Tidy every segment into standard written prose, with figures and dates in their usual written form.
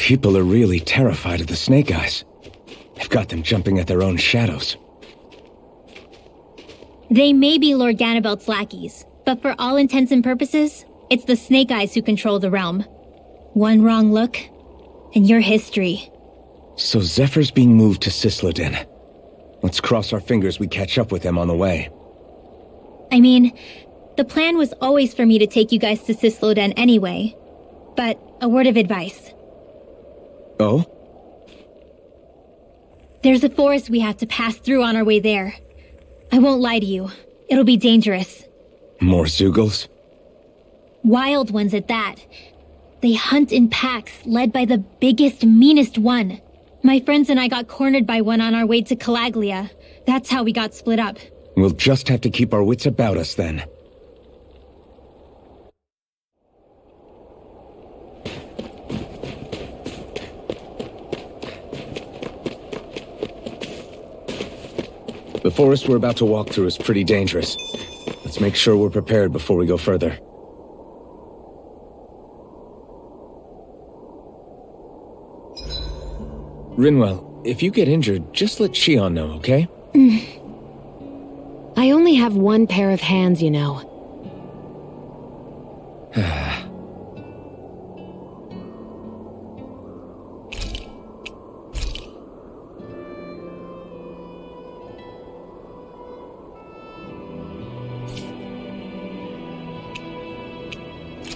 People are really terrified of the Snake Eyes. They've got them jumping at their own shadows. They may be Lord Ganabelt's lackeys, but for all intents and purposes, it's the Snake Eyes who control the realm. One wrong look, and your history. So Zephyr's being moved to Cisloden. Let's cross our fingers we catch up with him on the way. I mean, the plan was always for me to take you guys to Cisloden anyway. But a word of advice. Oh? There's a forest we have to pass through on our way there. I won't lie to you. It'll be dangerous. More Zeugles? Wild ones at that. They hunt in packs, led by the biggest, meanest one. My friends and I got cornered by one on our way to Calaglia. That's how we got split up. We'll just have to keep our wits about us then. The forest we're about to walk through is pretty dangerous. Let's make sure we're prepared before we go further. Rinwell, if you get injured, just let Shion know, okay? I only have one pair of hands, you know.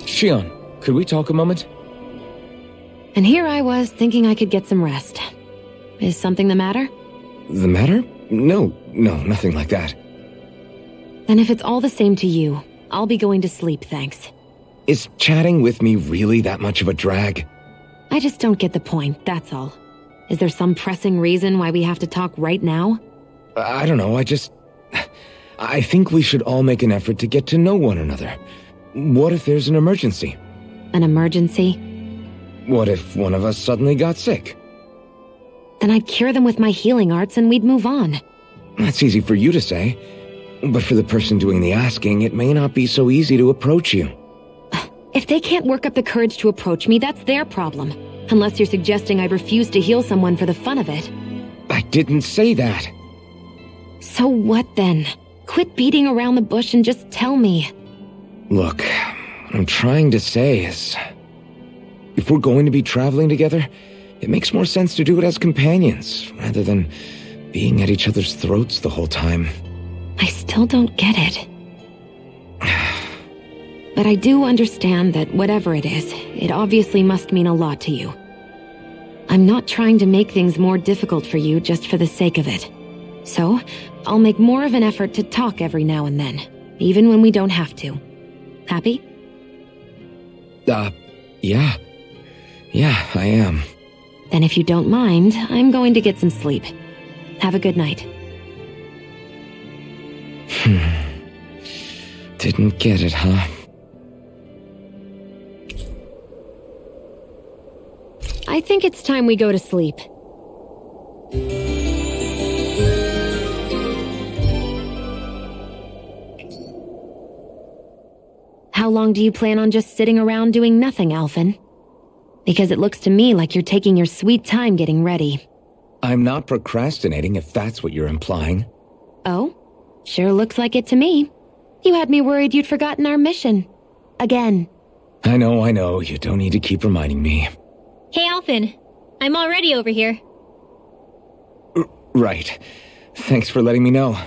Shion, could we talk a moment? And here I was thinking I could get some rest. Is something the matter? The matter? No, nothing like that. Then if it's all the same to you, I'll be going to sleep, thanks. Is chatting with me really that much of a drag? I just don't get the point, that's all. Is there some pressing reason why we have to talk right now? I don't know, I think we should all make an effort to get to know one another. What if there's an emergency? An emergency? What if one of us suddenly got sick? Then I'd cure them with my healing arts and we'd move on. That's easy for you to say. But for the person doing the asking, it may not be so easy to approach you. If they can't work up the courage to approach me, that's their problem. Unless you're suggesting I refuse to heal someone for the fun of it. I didn't say that. So what then? Quit beating around the bush and just tell me. Look, what I'm trying to say is, if we're going to be traveling together, it makes more sense to do it as companions, rather than being at each other's throats the whole time. I still don't get it. But I do understand that whatever it is, it obviously must mean a lot to you. I'm not trying to make things more difficult for you just for the sake of it. So, I'll make more of an effort to talk every now and then, even when we don't have to. Happy? Yeah. Yeah, I am. Then if you don't mind, I'm going to get some sleep. Have a good night. Didn't get it, huh? I think it's time we go to sleep. How long do you plan on just sitting around doing nothing, Alphen? Because it looks to me like you're taking your sweet time getting ready. I'm not procrastinating, if that's what you're implying. Oh? Sure looks like it to me. You had me worried you'd forgotten our mission. Again. I know. You don't need to keep reminding me. Hey, Alphen. I'm already over here. Right. Thanks for letting me know.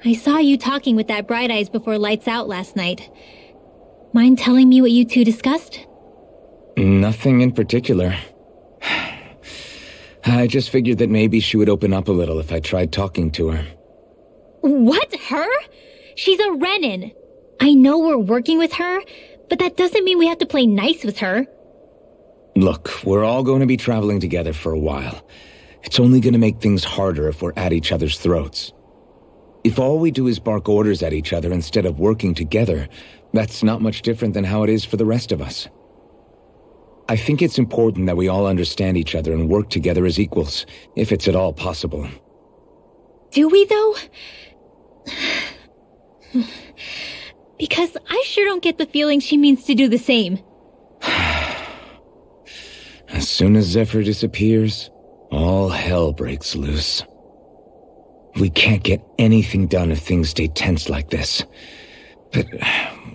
I saw you talking with that Bright Eyes before lights out last night. Mind telling me what you two discussed? Nothing in particular. I just figured that maybe she would open up a little if I tried talking to her. What? Her? She's a Renin. I know we're working with her, but that doesn't mean we have to play nice with her. Look, we're all going to be traveling together for a while. It's only going to make things harder if we're at each other's throats. If all we do is bark orders at each other instead of working together, that's not much different than how it is for the rest of us. I think it's important that we all understand each other and work together as equals, if it's at all possible. Do we, though? Because I sure don't get the feeling she means to do the same. As soon as Zephyr disappears, all hell breaks loose. We can't get anything done if things stay tense like this. But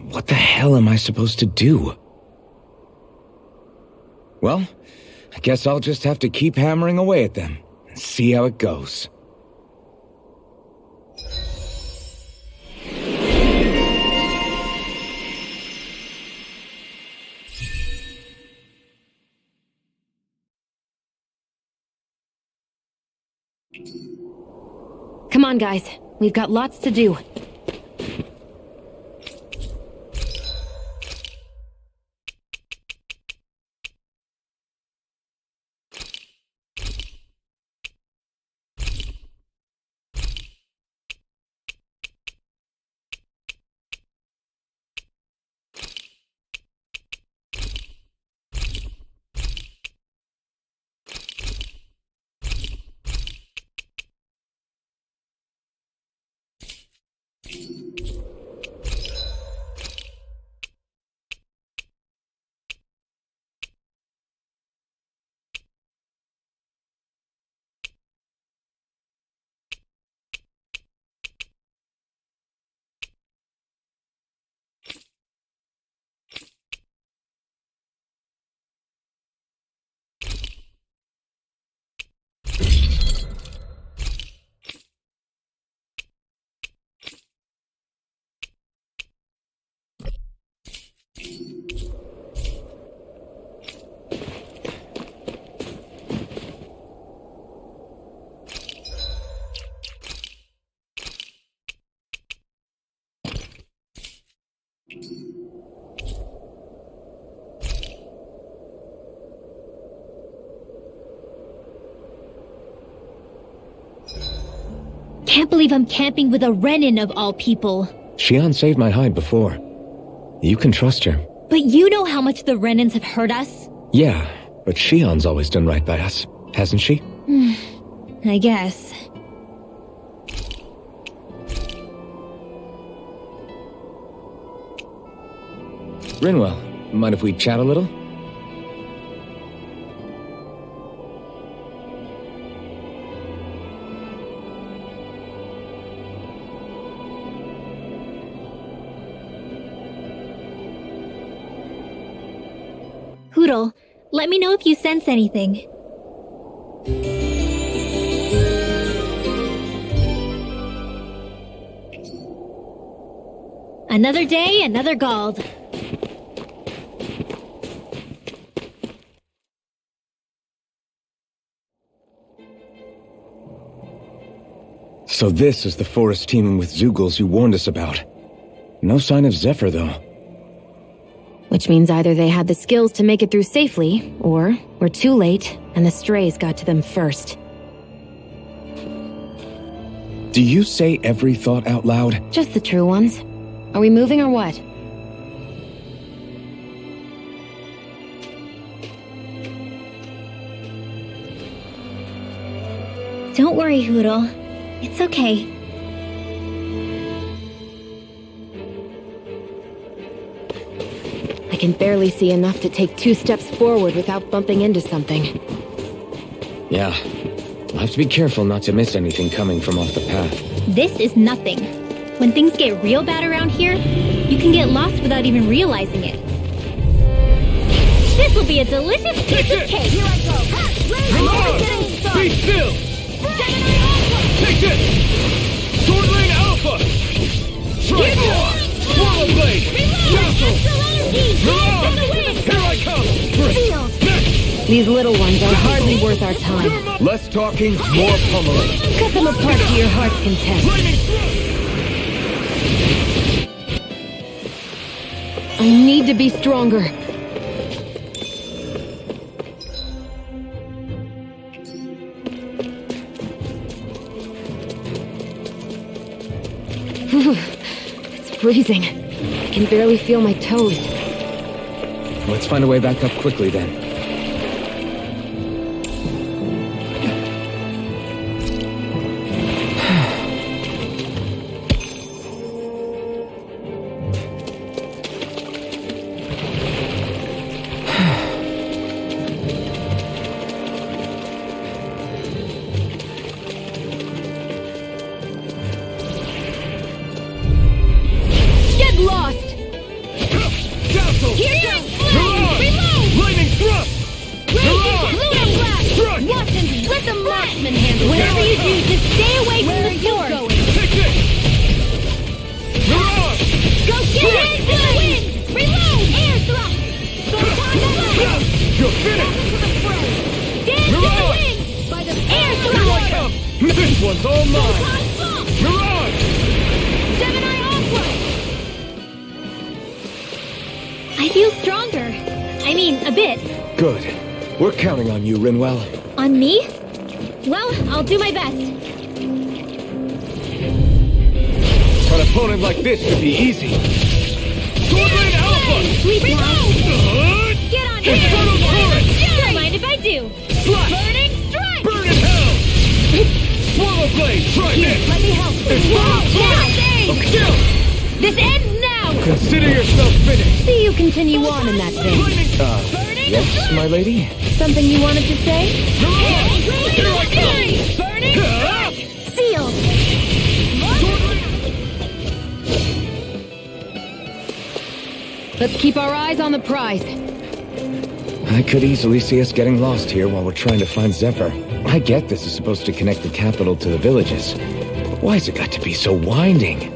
what the hell am I supposed to do? Well, I guess I'll just have to keep hammering away at them and see how it goes. Come on, guys. We've got lots to do. Can't believe I'm camping with a Renan of all people. Xian saved my hide before. You can trust her. But you know how much the Renans have hurt us? Yeah, but Xian's always done right by us, hasn't she? I guess. Rinwell, mind if we chat a little? Hootle, let me know if you sense anything. Another day, another Gald. So this is the forest teeming with Zeugles you warned us about. No sign of Zephyr, though. Which means either they had the skills to make it through safely, or we're too late, and the strays got to them first. Do you say every thought out loud? Just the true ones. Are we moving or what? Don't worry, Hootle. It's okay. I can barely see enough to take 2 steps forward without bumping into something. Yeah. I'll have to be careful not to miss anything coming from off the path. This is nothing. When things get real bad around here, you can get lost without even realizing it. This will be a delicious piece of cake! Here I go! Be still! Take this! Sword Lane Alpha! Tricor! Swallow Blade! Castle! Milan! Here I come! Next! These little ones are hardly worth our time. Less talking, more pummeling. Cut them apart to your heart's content. I need to be stronger. It's freezing. I can barely feel my toes. Let's find a way back up quickly then. lost! Dazzle! Here, Mirage! reload! Lightning thrust! Mirage! Lunar blast! Strike! Watch and let the marksman handle. Whatever you do, just stay away from the sword. Take it! Mirage! Go get it! To the wind! Reload! Air thrust! You're finished! Dance to the Mirage! wind! By the air Here I thrust! come! This one's all mine! Mirage! Gemini Aqua! I feel stronger. I mean, a bit. Good. We're counting on you, Rinwell. On me? Well, I'll do my best. An opponent like this should be easy. Sword Lane Alpha! Sweet now! Get on here! Infernal Torrent! Don't mind if I do. Slash! Burning strike! Burn in hell! Swallow Blade! Try this! Let me help. Infernal Torrent! Kill! This ends now! Consider yourself finished. See you continue on in that vein. Lightning! Yes, my lady? Something you wanted to say? Mirage! Here I come! Burning Ah! sealed! Sword Lane! Let's keep our eyes on the prize. I could easily see us getting lost here while we're trying to find Zephyr. I get this is supposed to connect the capital to the villages. But why's it got to be so winding?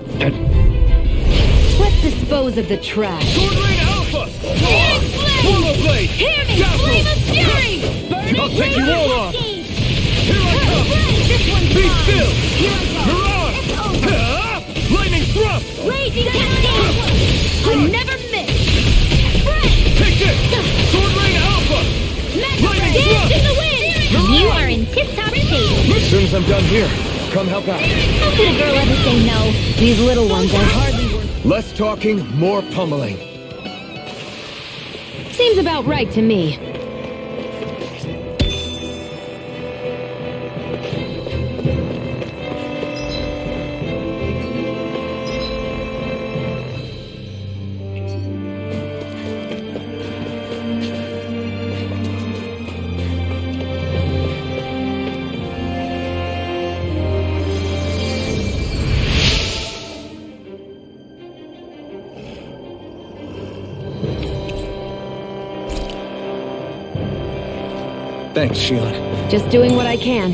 Let's dispose of the trash. Sword Lane Alpha! Swallow Blade! Hear me! Dazzle! Flame of fury! Burning I'll take you flame all of on! escape! Here I come! This one's Be mine! still! Here I go! Mirage! It's over! Ah! Lightning thrust! Raging cascade! I never miss! Take this! Sword Lane Alpha! Lightning Dance thrust! in the wind! You are in tip-top shape! As soon as I'm done here, come help out. How could a girl ever say no? These little ones are hardly worth... Less talking, more pummeling. Seems about right to me. Thanks, Shion. Just doing what I can.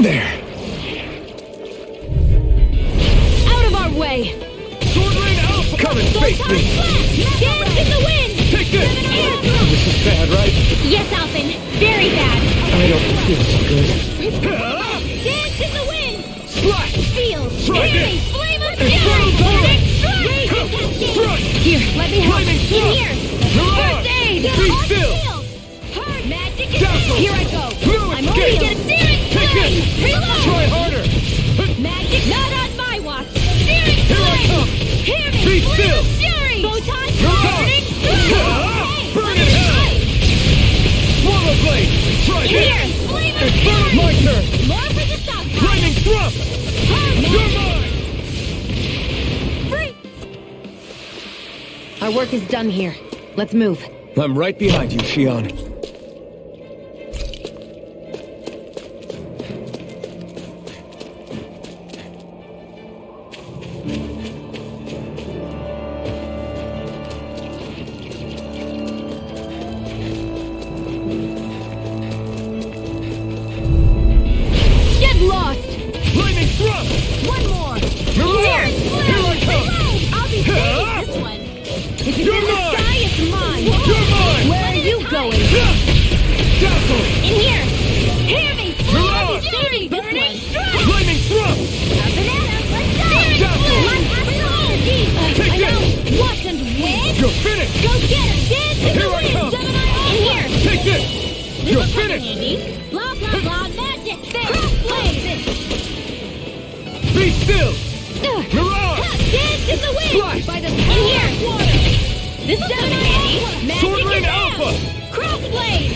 There. Out of our way! Sword Lane Alpha! Come and face me. Dance in the wind! Take this! This is bad, right? Yes, Alphen. Very bad. I don't feel so good. Ah! Dance in the wind! Slash! Field! Try Fury! this! Flame of Infernal fury! Torrent! Raging cascade! Strike! Here, let me help. Lightning In thrust! here! Mirage! First aid! Be still! Hard magic Dazzle! Here I go. No I'm only escape! gonna searing Take flame! this! Reload! Try harder! Magic not on my watch! Searing Here I flame! come! Hear me! Be Flame still! of fury! Photon Mirage! burning! Ah! Burn in hell! Swallow Blade! Try In here! this! Flame of Infernal! fury! My turn! More for the south side! Lightning thrust! Hard You're magic! mine! Our work is done here. Let's move. I'm right behind you, Shion. Get lost! Lightning thrust! One more! Mirage! Here I come! I'll be Ah! taking this one! If it's You're in the mine! sky, it's mine! You're mine! Where are you going? Dazzle! In here! Hear me! Mirage! Fury! Burning strike! Lightning thrust! Banana! Let's go! Dazzle! Take I know! this! Watch and win! You're finished! Go get him! Dance in Here the I wind! come! Gemini! In here! Take this! You're This will come in finished! handy. Blah, blah, blah, magic! Crossblade! Be still! Mirage! Dance in the wind! Splash! By the in here! This will come in handy. Magic Sword Lane is down. Alpha! Crossblade!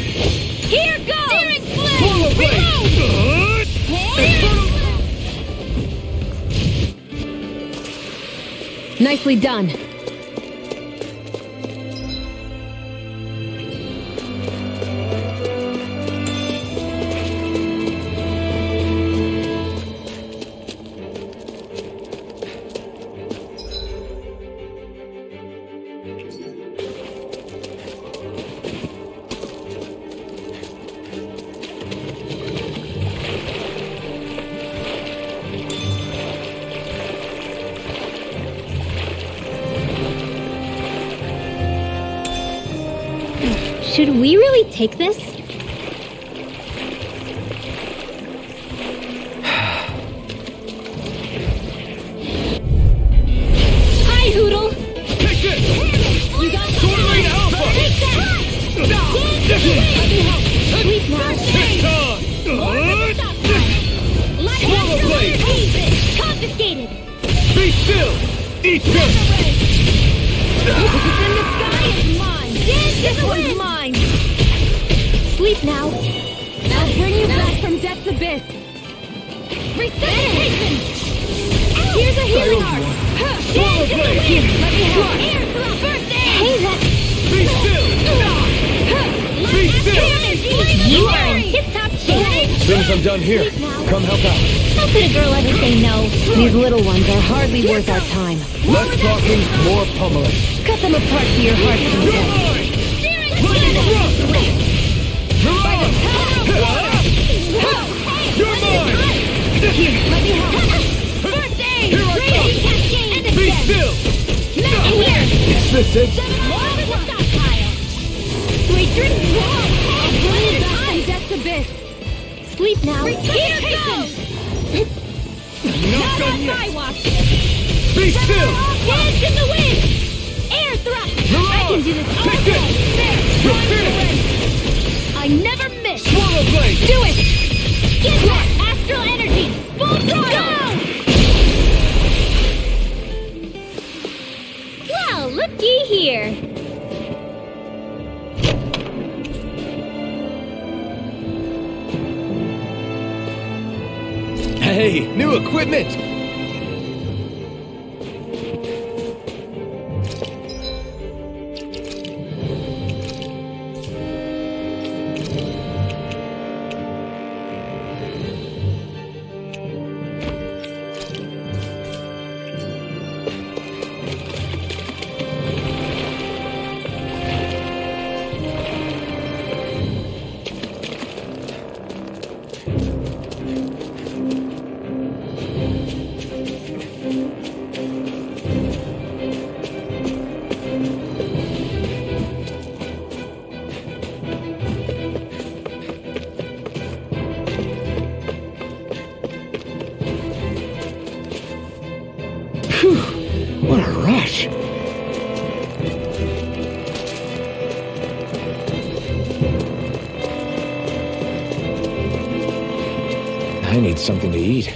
Here goes! Searing flame! Swallow Blade! Reload! Nicely done. Should we really take this? Hi, Hoodle! Take this! You got Sword Rain Alpha! Take that! Sleep now. It's on! Light Swallow Astral Blade. Energy! Confiscated! Be still! Eat this! It's in the sky is mine! This one's mine! Sleep now. I'll bring you back from Death's Abyss. Resuscitation! Here's a healing art! Swallow Blade! Let me help! Air thrust! First aid! Hey, that's... Be still! Be still! You are in tip-top shape! Since I'm done here, come help out. How could a girl ever say no? These little ones are hardly worth our time. Less talking, more pummeling. Cut them apart to your heart's You're content. mine! Lightning Thrust! Mirage! You're mine! Here, let me help. First aid! Here I come! Cascade! Be still! Here! Is this it? More of the stockpile! Sweet dreams! Whoa! Bring it back from Death's Abyss! Sleep now! Here goes! Not done yet! Skywatch! Be still! Dance in the wind! Air thrust! I can do this all Take day! this! There! You're finished! I never miss! Swallow Blade! Do it! Get that! Astral energy! Full throttle! Go! Well, looky here! Hey, new equipment! What a rush! I need something to eat.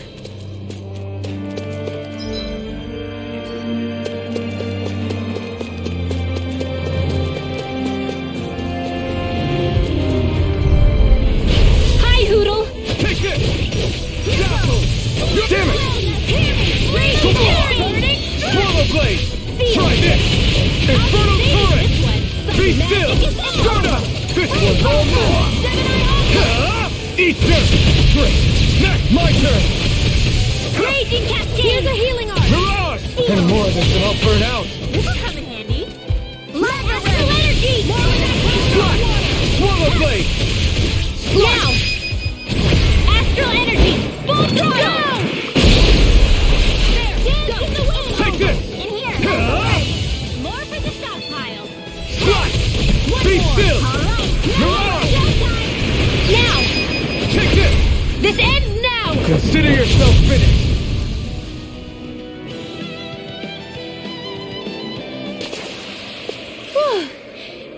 Hi, Hoodle! Take this! Dazzle! Damn it! Come on! Swallow Blade! Try this! Infernal Turret! Be still! Stardust! This one's all more! Eat this! Great! Next, my turn! Raging Cascade! Here's a healing art! Mirage! Any more of this and I'll burn out. This will come in handy. Astral energy! Swallow Blade! Now! Astral energy! Full throttle! Take this! In here! More for the stockpile! Strike! Be still! Mirage! Now! Take this! This ends now! Consider yourself finished!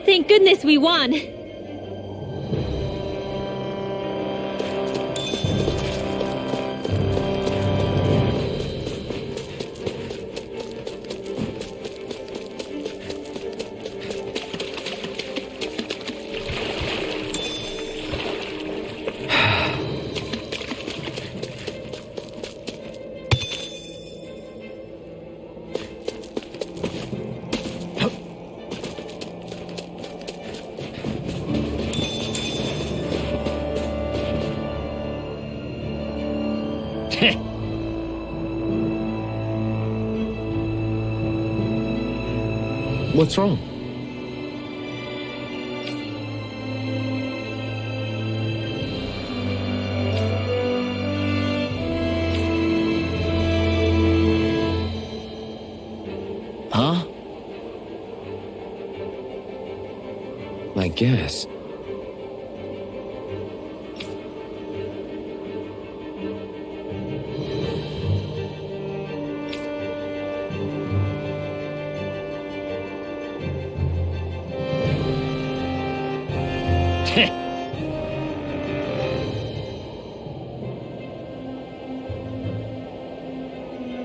Thank goodness we won! What's wrong? Huh? Like, guess.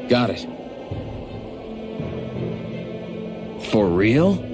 Got it. For real?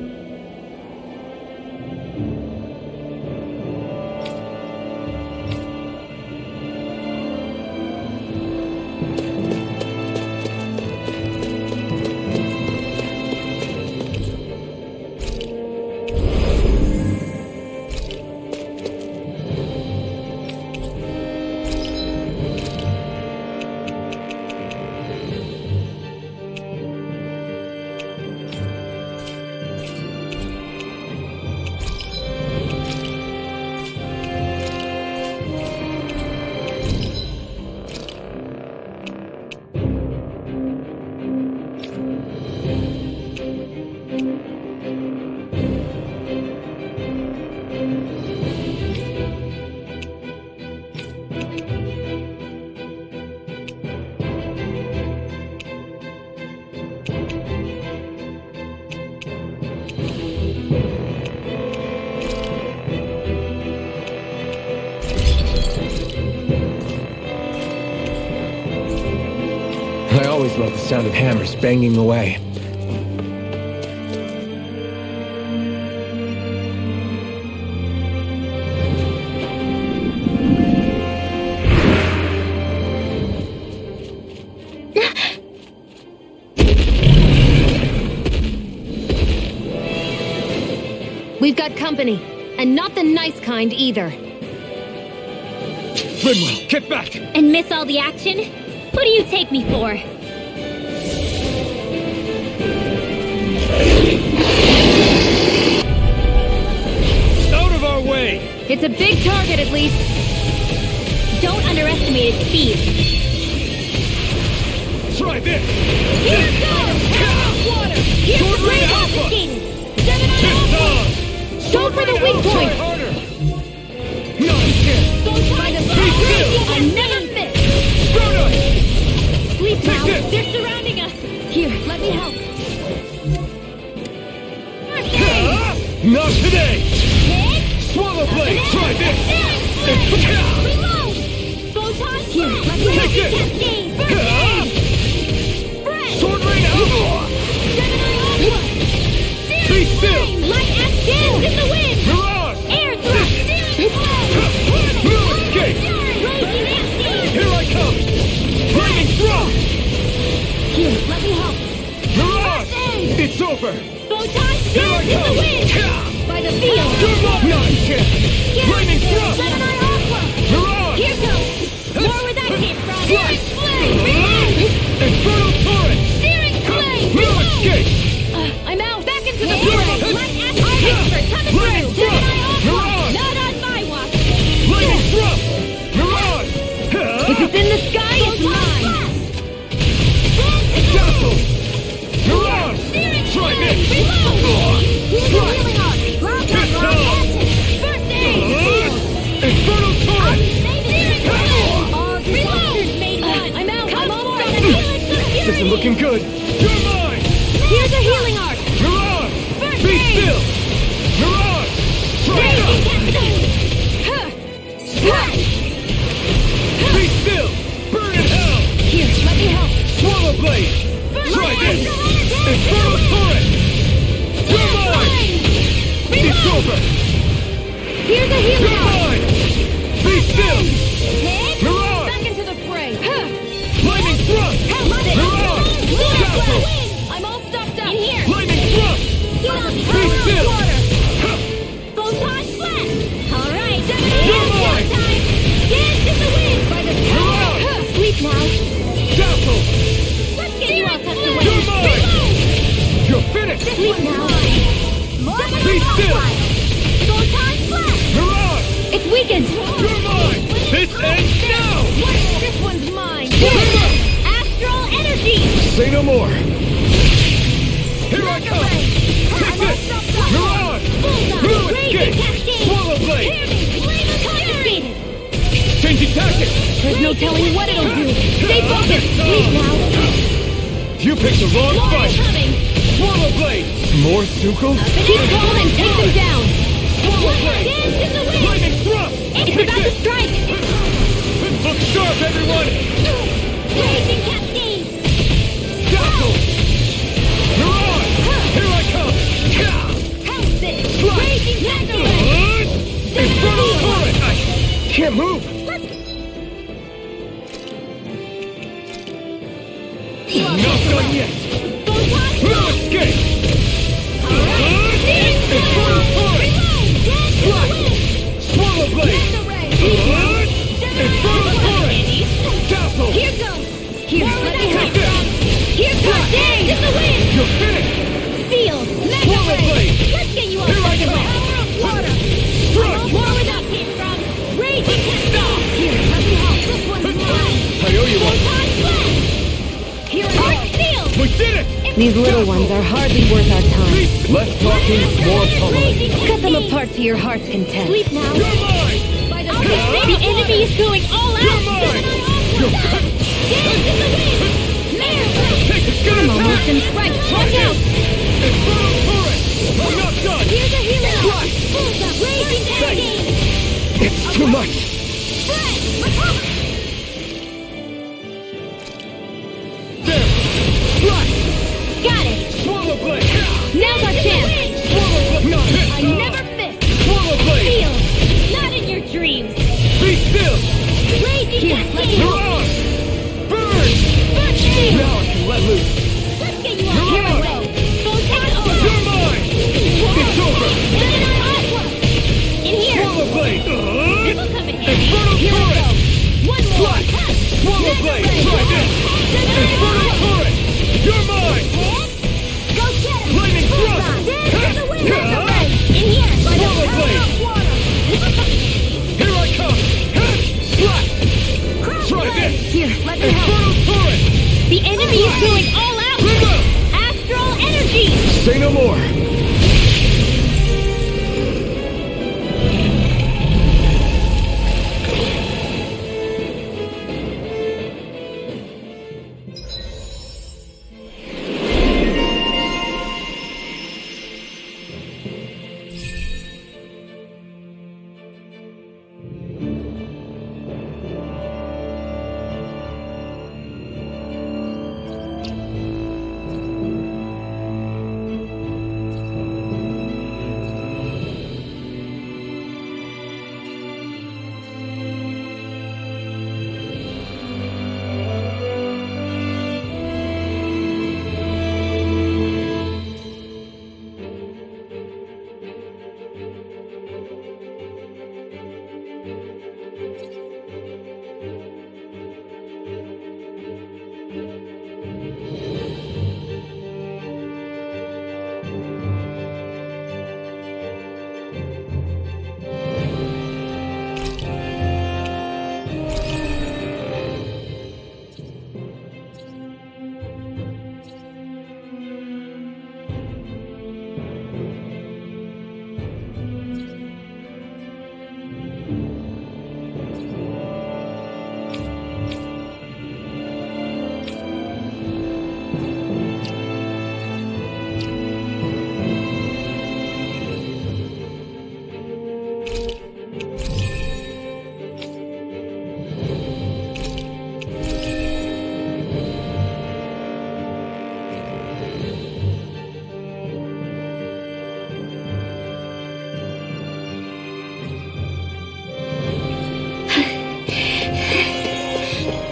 I always love the sound of hammers banging away. We've got company, and not the nice kind either. Rinwell, get back! And miss all the action? Who do you take me for? Out of our way! It's a big target, at least. Don't underestimate its speed. Try this! Here it goes! Water! Here's Sword the great Rain Alpha! confiscating! 7 on It's Alpha! on! Go for the weak Try point! harder! Nice hit! By the Be still! I never miss! Brutus! Sleep now! Take this! They're surrounding us! Here, let me help. Not today! Swallow blade! Try this! Reload! Photon Here, let me Take this! Cascade! Spread! Sword Rain Alpha! 7 on Alpha! Be still! Light X dance in the wind! Mirage! Air thrust! Blue escape! Here I come! Lightning thrust! Here, let me help. Mirage! It's over! Photon Here I dance in the come! wind! By the field! Good luck! Nice hit! Lightning thrust! 7 on Alpha! Mirage! Here goes! More where that came from! Steering flame! Infernal torrent! Steering flame! Blue escape! I'm out. Back into the Light fray. expert coming Lightning through! 7 thrust! on Alpha! Mirage! Not on my watch! Lightning thrust! Mirage! If it's in the sky, it's mine. Castle! Mirage! Try this! Infernal torrent! I'm out. I'm almost. This is looking good! You're mine! Here's a healing arc. Mirage! Be still! Mirage! Try Be still! Burn in hell! Here, let me help. Swallow blade! Try this! Infernal torrent! You're mine! It's over! Here's a healing You're arc. mine! Be still! Mirage! Back into the fray. Lightning thrust! Mirage! Castle! I'm all stopped up. In here! Lightning thrust! Be still! Photon flash! Alright, You're mine! dance in the wind! By the Mirage! Sleep now. Castle! Let's get you all tucked away! You're mine! You're finished! Sleep now. Be still! Photon flash! Mirage! It's weakened. You're mine! This ends now! This one's mine. Astral energy! Say no more! Here I come! Take this! Mirage! Blue escape! telling what it'll do. Stay focused. Sleep now. You picked the wrong fight! Coming. Swallow Blade! More Zuko? Keep calm and take them down. Swallow Blade! Dance in the wind. Lightning Thrust! It's about to strike. Look sharp, everyone! Raging Cascade. Dazzle! You're on! Here I come! How's this? Strike! Raging Cascade. Infernal Torrent! I can't move! Not done yet! No escape! Infernal Torrent! Strike! Swallow Blade! Infernal Torrent! Dazzle! Here goes. Here, let me Take help. this! Here goes. Dance in the wind. You're finished! Seal. Swallow Blade! Let's get you Here I outside the come! way. Power of water. Strike! More where that came from. Raging Cascade. Here, let me help. This one's mine. I owe you one! Photon Blast. Here it goes. Seal. We did it! These little ones are hardly worth our time. Less talking, more pummeling. Cut them apart to your heart's content. Sleep now. You're mine! The enemy is going all out. You're mine! Dance in the wind. Mare. Take it! Get Almost attack! in strike. Watch out. Infernal Torrent! I'm not done! Here's a hero. Strike! Raging Cascade. It's too much! There! Strike! Got it. Swallow Blade! Now's our chance. Swallow Blade! Not hit! I never miss. Swallow Blade! Feel. Not in your dreams. Be still! Raging Cascade. You're on! Burn! Now I can let loose! Let's get you You're out. on! Photon You're mine! It's over! In here. Swallow Blade! This'll come in handy. Infernal Here we Torrent! go. One more. Strike! Swallow Blade! Try this! Infernal Torrent! You're mine! Go get him. Lightning Thrust! Dance in the wind. In here. Swallow Blade! Here I come! Slap! Try this! Here, let me help. Infernal Torrent! The enemy is going all out. Bring up! Astral energy. Say no more!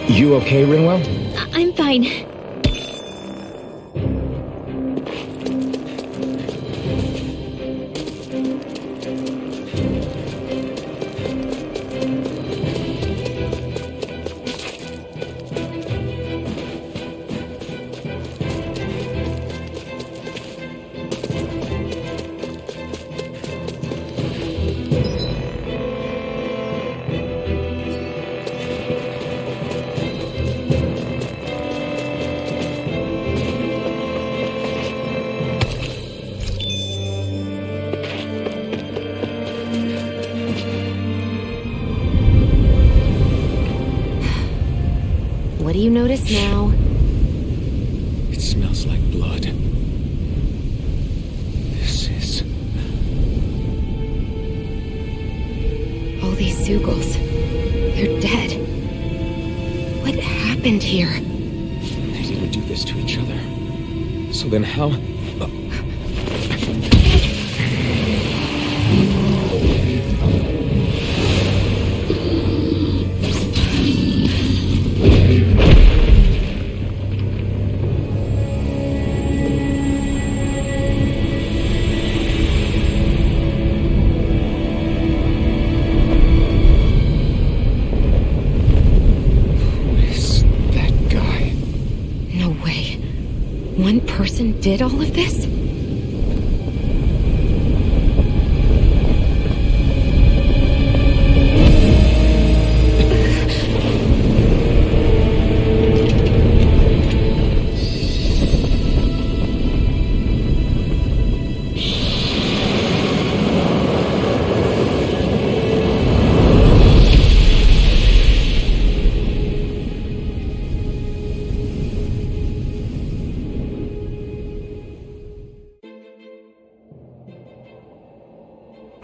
You okay, Rinwell? I'm fine. do you notice now? It smells like blood. This is... All these Zeugles. They're dead. What happened here? They didn't do this to each other. So then how... One person did all of this?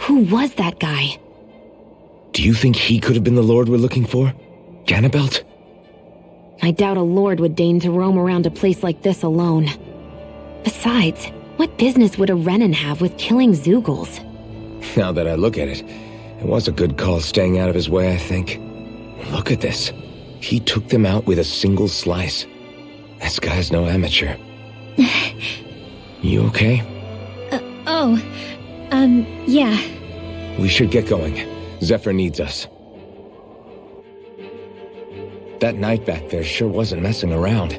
Who was that guy? Do you think he could have been the Lord we're looking for? Ganabelt? I doubt a lord would deign to roam around a place like this alone. Besides, what business would a Renan have with killing Zeugles? Now that I look at it, it was a good call staying out of his way, I think. Look at this. He took them out with a single slice. This guy's no amateur. You okay? Yeah. We should get going. Zephyr needs us. That knight back there sure wasn't messing around.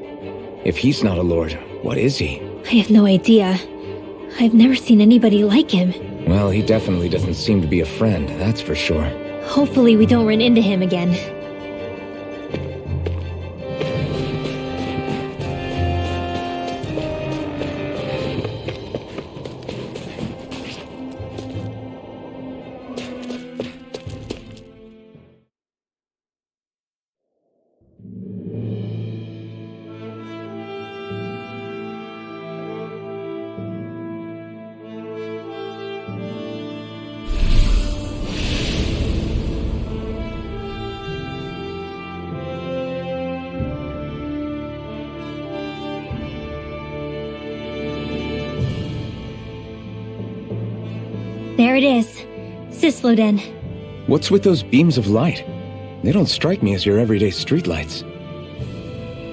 If he's not a lord, what is he? I have no idea. I've never seen anybody like him. Well, he definitely doesn't seem to be a friend, that's for sure. Hopefully we don't run into him again. There it is. Cisloden. What's with those beams of light? They don't strike me as your everyday streetlights.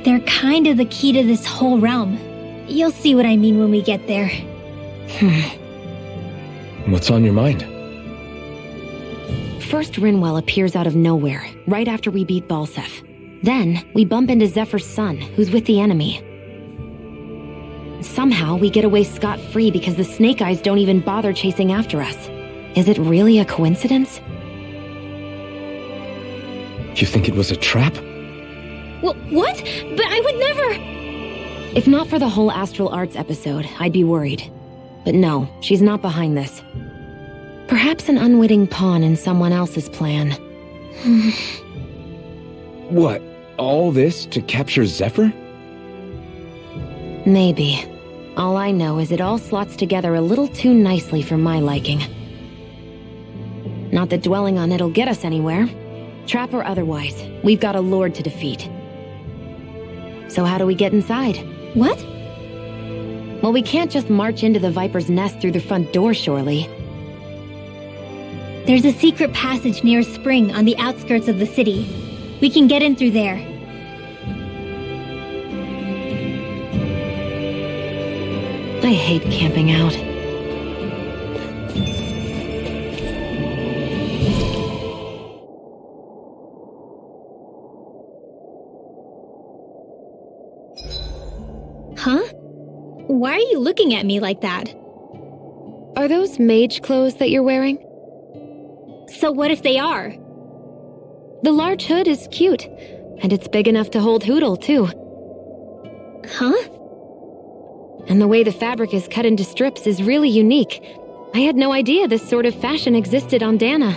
They're kind of the key to this whole realm. You'll see what I mean when we get there. What's on your mind? First, Rinwell appears out of nowhere, right after we beat Balseph. Then, we bump into Zephyr's son, who's with the enemy. Somehow, we get away scot-free because the Snake Eyes don't even bother chasing after us. Is it really a coincidence? You think it was a trap? What? But I would never... If not for the whole Astral Arts episode, I'd be worried. But no, she's not behind this. Perhaps an unwitting pawn in someone else's plan. What? All this to capture Zephyr? Maybe. All I know is it all slots together a little too nicely for my liking. Not that dwelling on it'll get us anywhere. Trap or otherwise, we've got a lord to defeat. So how do we get inside? What? Well, we can't just march into the Viper's nest through the front door, surely. There's a secret passage near a spring on the outskirts of the city. We can get in through there. I hate camping out. Huh? Why are you looking at me like that? Are those mage clothes that you're wearing? So what if they are? The large hood is cute, and it's big enough to hold Hootle, too. Huh? And the way the fabric is cut into strips is really unique. I had no idea this sort of fashion existed on Dana.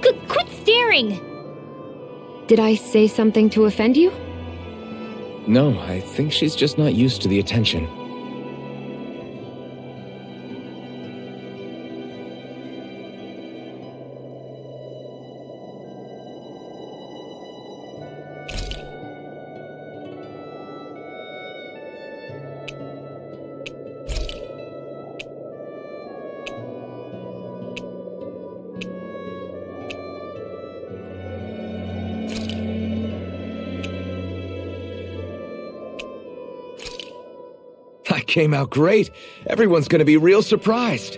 Quit staring! Did I say something to offend you? No, I think she's just not used to the attention. I came out great. Everyone's gonna be real surprised.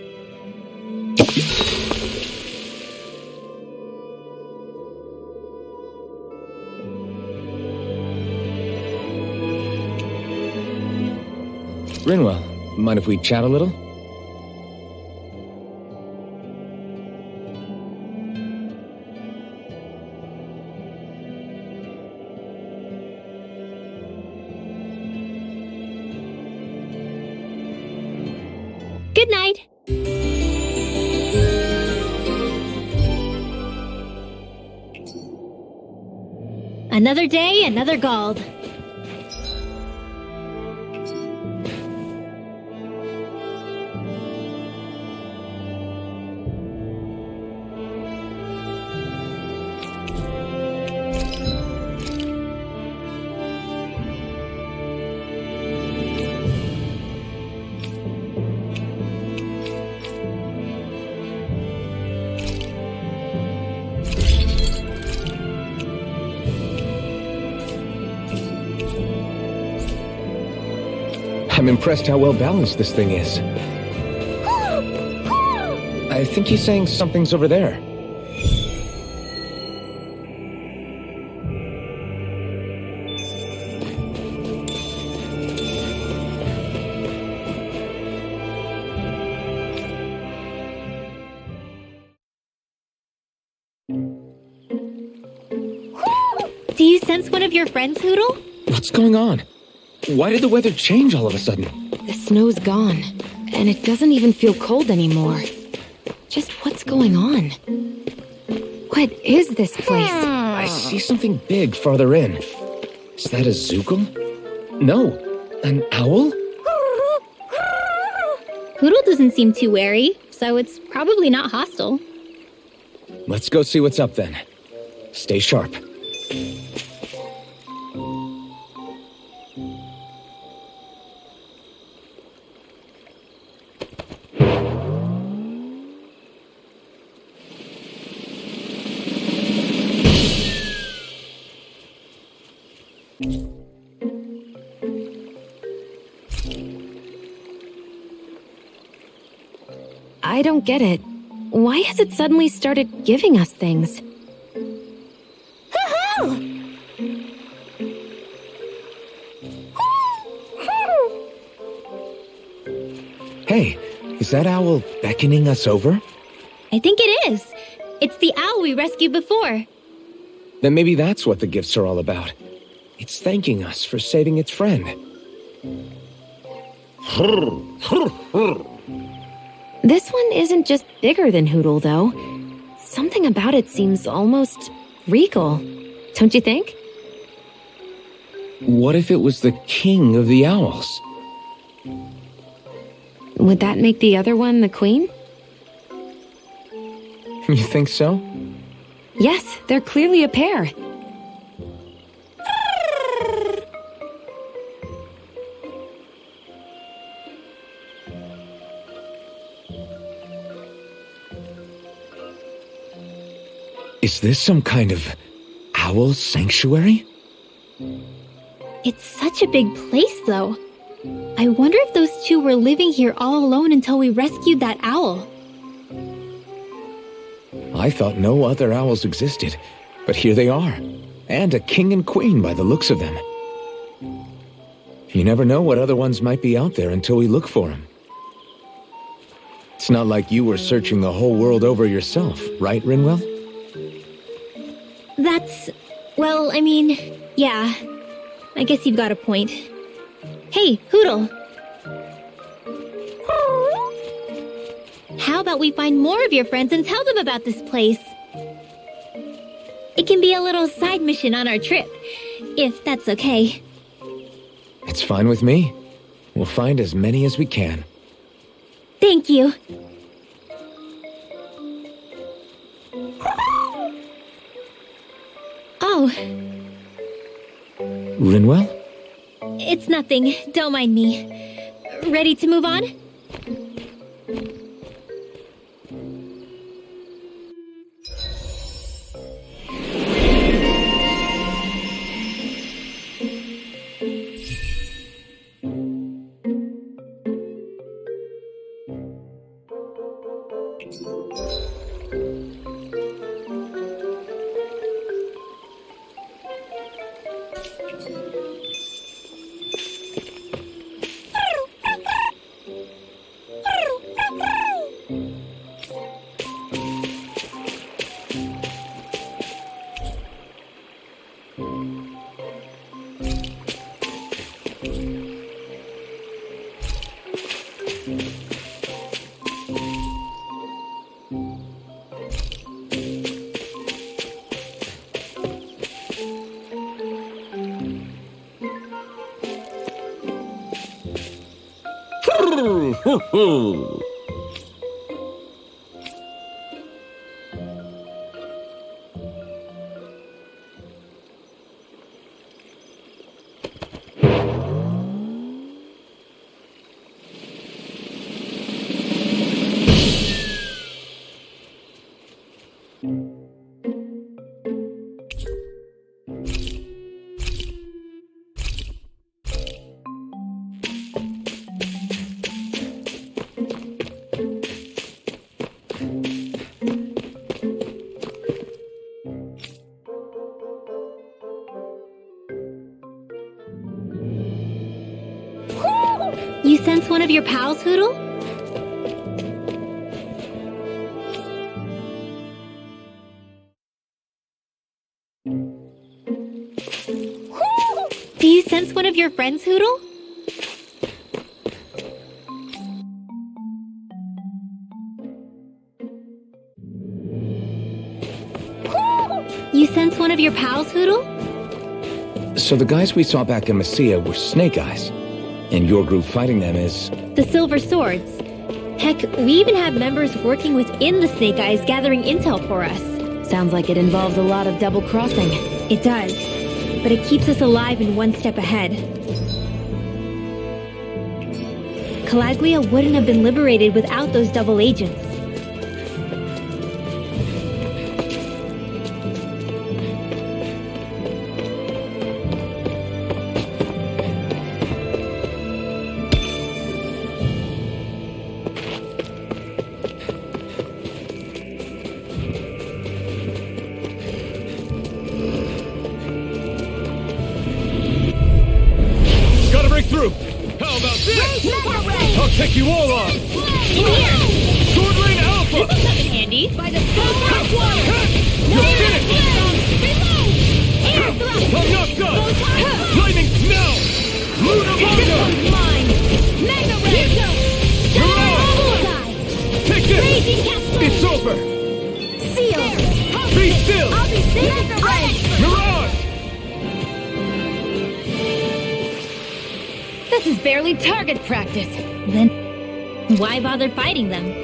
Rinwell, mind if we chat a little? Good night. Another day, another Gald. I'm impressed how well balanced this thing is. I think he's saying something's over there. Do you sense one of your friends, Hootle? What's going on? Why did the weather change all of a sudden? The snow's gone, and it doesn't even feel cold anymore. Just what's going on? What is this place? I see something big farther in. Is that a Zookle? No, an owl? Hootle doesn't seem too wary, so it's probably not hostile. Let's go see what's up then. Stay sharp. I don't get it. Why has it suddenly started giving us things? Hey, is that owl beckoning us over? I think it is. It's the owl we rescued before. Then maybe that's what the gifts are all about. It's thanking us for saving its friend. This one isn't just bigger than Hootle, though. Something about it seems almost regal. Don't you think? What if it was the king of the owls? Would that make the other one the queen? You think so? Yes, they're clearly a pair. Is this some kind of owl sanctuary? It's such a big place, though. I wonder if those two were living here all alone until we rescued that owl. I thought no other owls existed, but here they are. And a king and queen by the looks of them. You never know what other ones might be out there until we look for them. It's not like you were searching the whole world over yourself, right, Rinwell? That's... well, I mean, yeah. I guess you've got a point. Hey, Hootle! How about we find more of your friends and tell them about this place? It can be a little side mission on our trip, if that's okay. It's fine with me. We'll find as many as we can. Thank you. Oh, Rinwell? it's nothing. Don't mind me. Ready to move on? You sense one of your pals, Hoodle? Do you sense one of your friends, Hoodle? You sense one of your pals, Hoodle? So the guys we saw back in Messia were Snake Eyes. And your group fighting them is... The Silver Swords. Heck, we even have members working within the Snake Eyes gathering intel for us. Sounds like it involves a lot of double-crossing. It does. But it keeps us alive and one step ahead. Calaglia wouldn't have been liberated without those double agents. Gotta break through! How about this? I'll take you all on! Sword Lane Alpha! This is nothing handy. By the You're finished! I'm not done! Lightning Snow! Luna Manga! Mine. Mega Ray. Mirage! Take this! It's over! Seal. Be still! I'll be safe. Mega Ray. Mirage! This is barely target practice. Then why bother fighting them?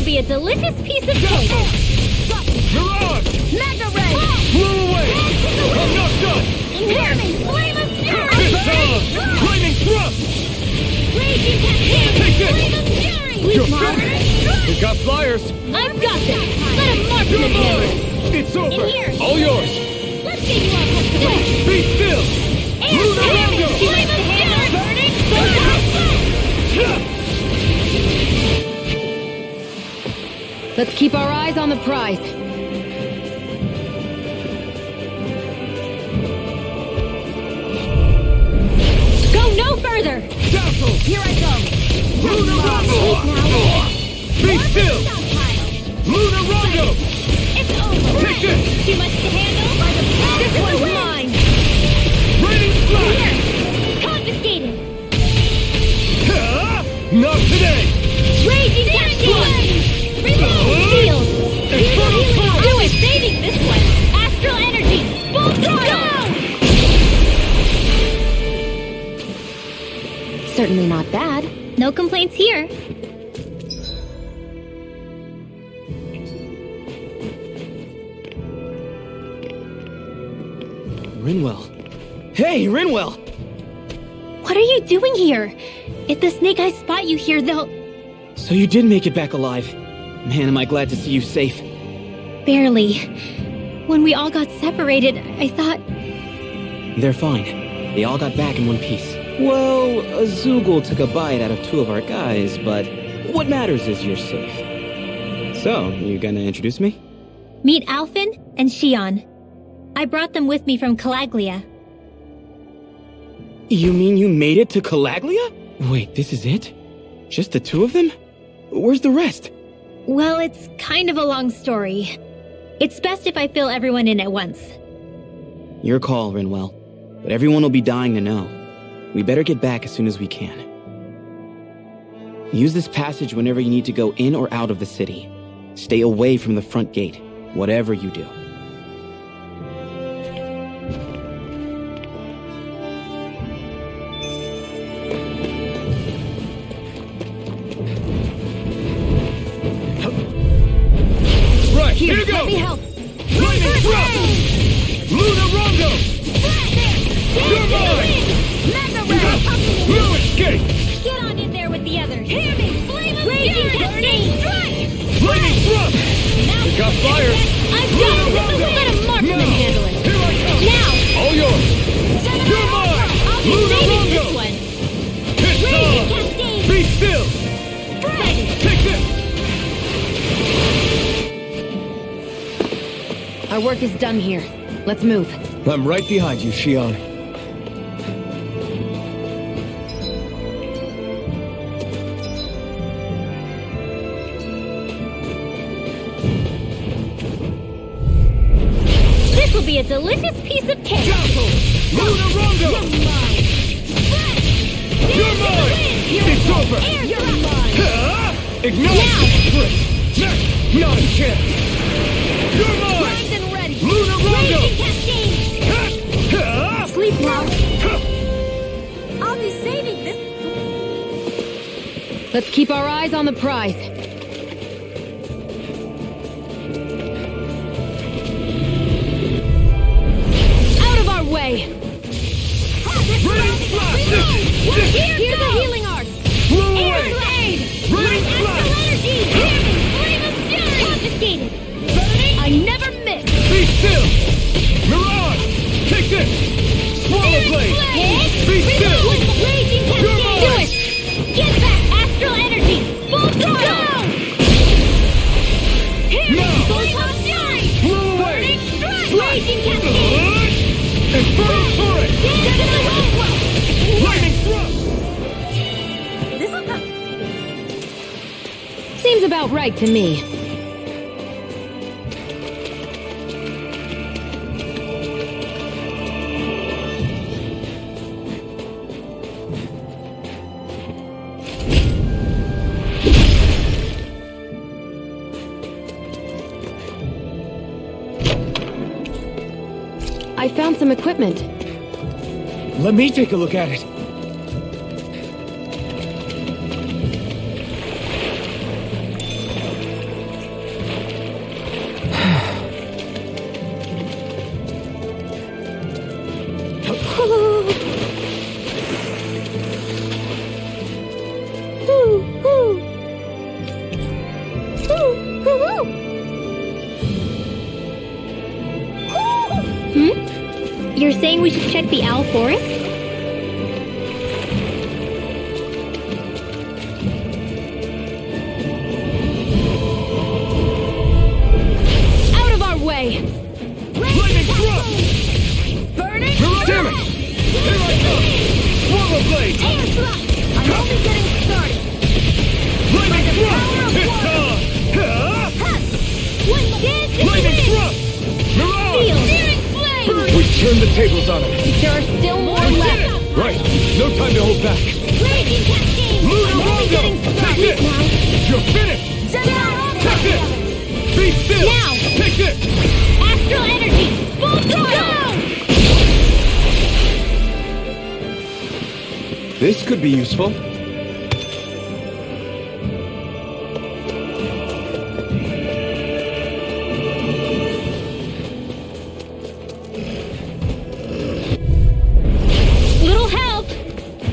Be a delicious piece of cake. Mirage! Mega Ray. Blew away! I'm not done! Here. Got flyers! I've got this! Let a marksman handle it! It's over! In here! All yours! Let's get you all hooked away! Be still! Luna Rondo! She likes to handle burning! Let's keep our eyes on the prize. Go no further! Dazzle! Here I go! Luna Rondo! Be still! Luna Rondo! It's over! Take this! Too much to handle? This one's mine! Raining Flash! Here! Confiscated! Not today! Raging Cascade! Reload! Shield! Infernal Torrent! I was saving this one! Astral Energy! Full throttle! Certainly not bad. No complaints here. Rinwell. Hey, Rinwell! What are you doing here? If the Snake Eyes spot you here, they'll... So you did make it back alive. Man, am I glad to see you safe. Barely. When we all got separated, I thought... They're fine. They all got back in one piece. Well, Azugul took a bite out of two of our guys, but what matters is you're safe. So, you gonna introduce me? Meet Alphen and Shion. I brought them with me from Calaglia. You mean you made it to Calaglia? Wait, this is it? Just the two of them? Where's the rest? Well, it's kind of a long story. It's best if I fill everyone in at once. Your call, Rinwell. But everyone will be dying to know. We better get back as soon as we can. Use this passage whenever you need to go in or out of the city. Stay away from the front gate, whatever you do. Right, here you go! Let me help. Lightning Thrust! Luna Rondo! You're mine! No escape! Get on in there with the others. Hear me! Flame of Raging Cascade! Strike! Lightning Thrust! Now We got flyers! I've got Luna it! Rondo! Let a marksman Now! handle it! Here I come! Now! All yours! You're mine! I'll be Luna saving this Rondo! one! It's Raging on! Cascade! Be still! Ready! Take this! Our work is done here. Let's move. I'm right behind you, Shion. This will be a delicious piece of cake! Dazzle! Luna Rondo! You're mine! It's over! You're mine! Ignite! Not a chance! You're mine! Primed and ready! Luna Rondo! Raging Cascade! Sleep now! I'll be saving this... Let's keep our eyes on the prize. Out of our way! Raining Flash! Here's a healing art! Blow Air away! blade! Raining Astral Flash! energy! Hear me! Flame of fury! Confiscated! I never miss! Be still! Mirage! Take this! Swallow Blade! Be still! Raging You're Cascade! mine! Do it! Get back! Astral energy! Full throttle! Hear me! Now! Flame of fury! Blow away! Raging Cascade! Infernal Torrent! Lightning Thrust! This'll come! Seems about right to me. I found some equipment. Let me take a look at it. saying we should check the owl forest? Out of our way! Lightning thrust! Burning! Damn it! Here I come! Swallow blade! Air thrust! I'm only getting started! Lightning thrust! It's time! Lightning thrust! Mirage! Searing flame! We turn the tables on him. There are still more left! Right. No time to hold back. Raging cascade! Lunar I'm only Rondo! getting Take started this! now! You're finished! Take this! Be still! Now! Take this! Astral energy! Full throttle! This could be useful. Little help!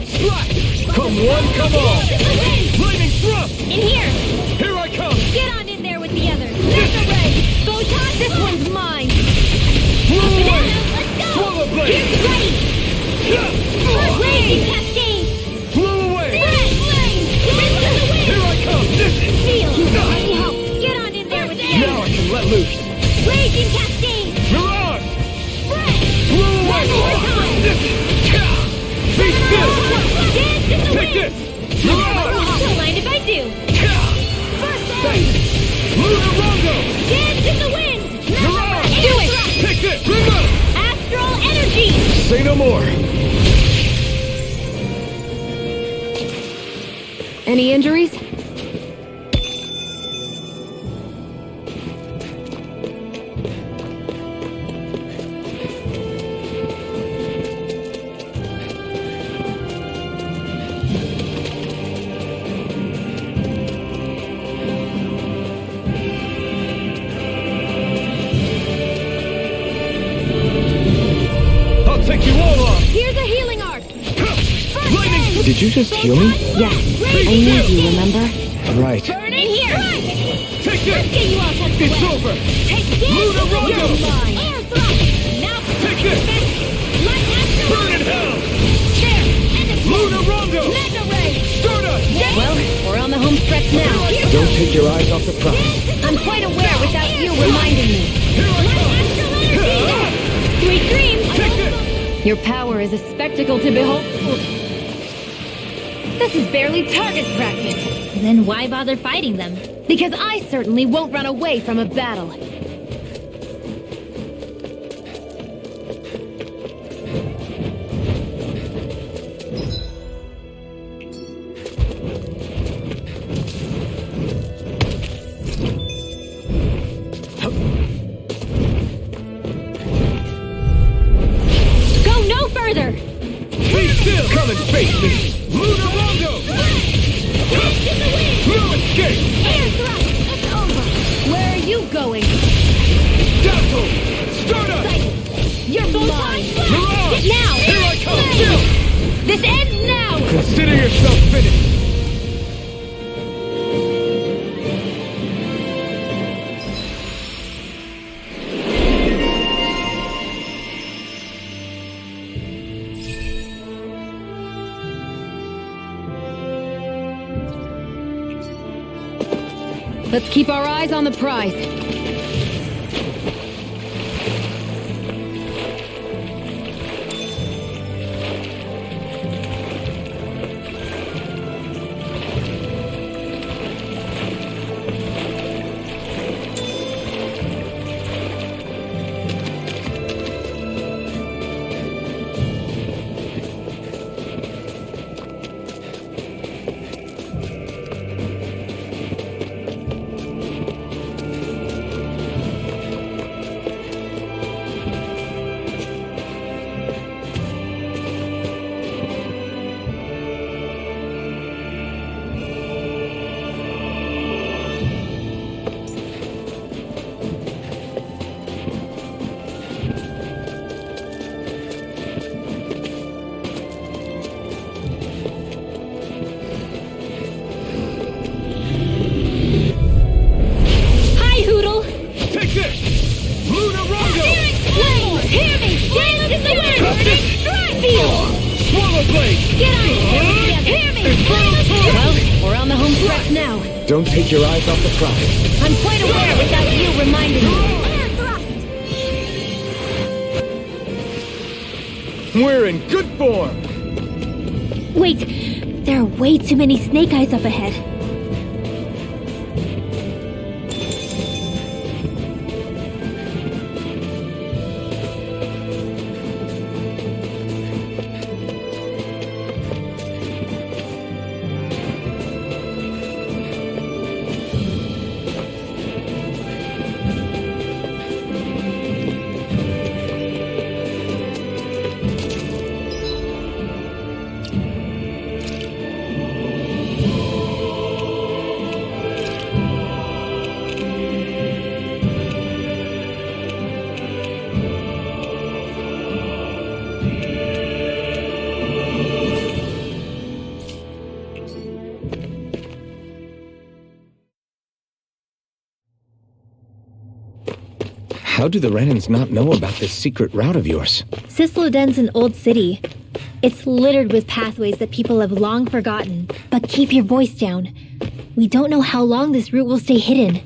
Splash! Come one, come all! Lightning thrust! In here! Here I come! Get on in there with the others! Mega ray! Photon! This one's mine! Blow away! Let's go! Swallow blade! Ready! Raging cascade! Blow away! Spread flame! Into the wind! Here I come! This is... Feel! I need help! Get on in there with the Now I others! can let loose! Raging cascade! Mirage! Spread! Blow away! One more time! This is... Be still! Dance in the Take wind! this! Mirage! Don't mind if I do! Thanks! Lunar Rondo! Dance in the wind! Mirage! Do it! Take this! Remote! Astral energy! Say no more! Any injuries? I'll take you all on! Here's a healing arc! Lightning! Did you just heal me? Yes. I need you, remember? Right. Burn in here! Take this! Get you all tucked It's away! over! Take this! Lunar Rondo! You're mine! Air thrust! Now Take this! Light astral Burn in hell! There! And a Lunar Rondo! Mega ray! Stardust! Well, we're on the home stretch now. Don't take your eyes off the prize. I'm quite aware without you reminding me. Here I come! Astral energy! Sweet dreams! Take this! Your power is a spectacle to behold. This is barely target practice. Then why bother fighting them? Because I certainly won't run away from a battle. Go no further! Be still! Come and face me! Lunar Rondo! No escape! Air thrust! It's over! Where are you going? Dazzle! Stardust! You're mine. Mirage! Now! Here I come! Still! This ends now! Consider yourself finished! Let's keep our eyes on the prize. Swallow blade! Get on it! Hear me! Infernal torrent! Well, we're on the home stretch now. Don't take your eyes off the prize. I'm quite aware without you reminding me. We're in good form! Wait, there are way too many snake eyes up ahead. How do the Renans not know about this secret route of yours? Cisloden's an old city. It's littered with pathways that people have long forgotten. But keep your voice down. We don't know how long this route will stay hidden.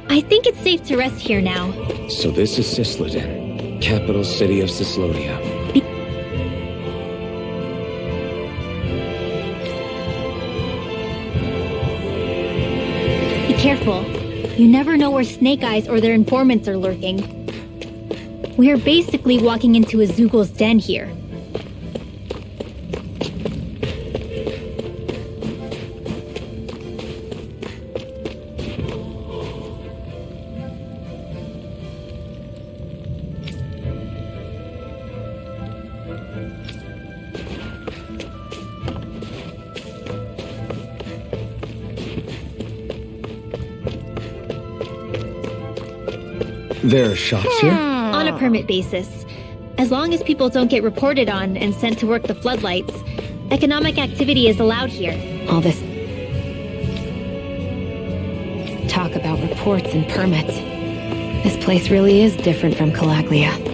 I think it's safe to rest here now. So this is Cisloden, capital city of Cislodia. Be careful. You never know where Snake Eyes or their informants are lurking. We are basically walking into a Zoogl's den here. There are shops here? On a permit basis. As long as people don't get reported on and sent to work the floodlights, economic activity is allowed here. All this talk about reports and permits. This place really is different from Calaglia.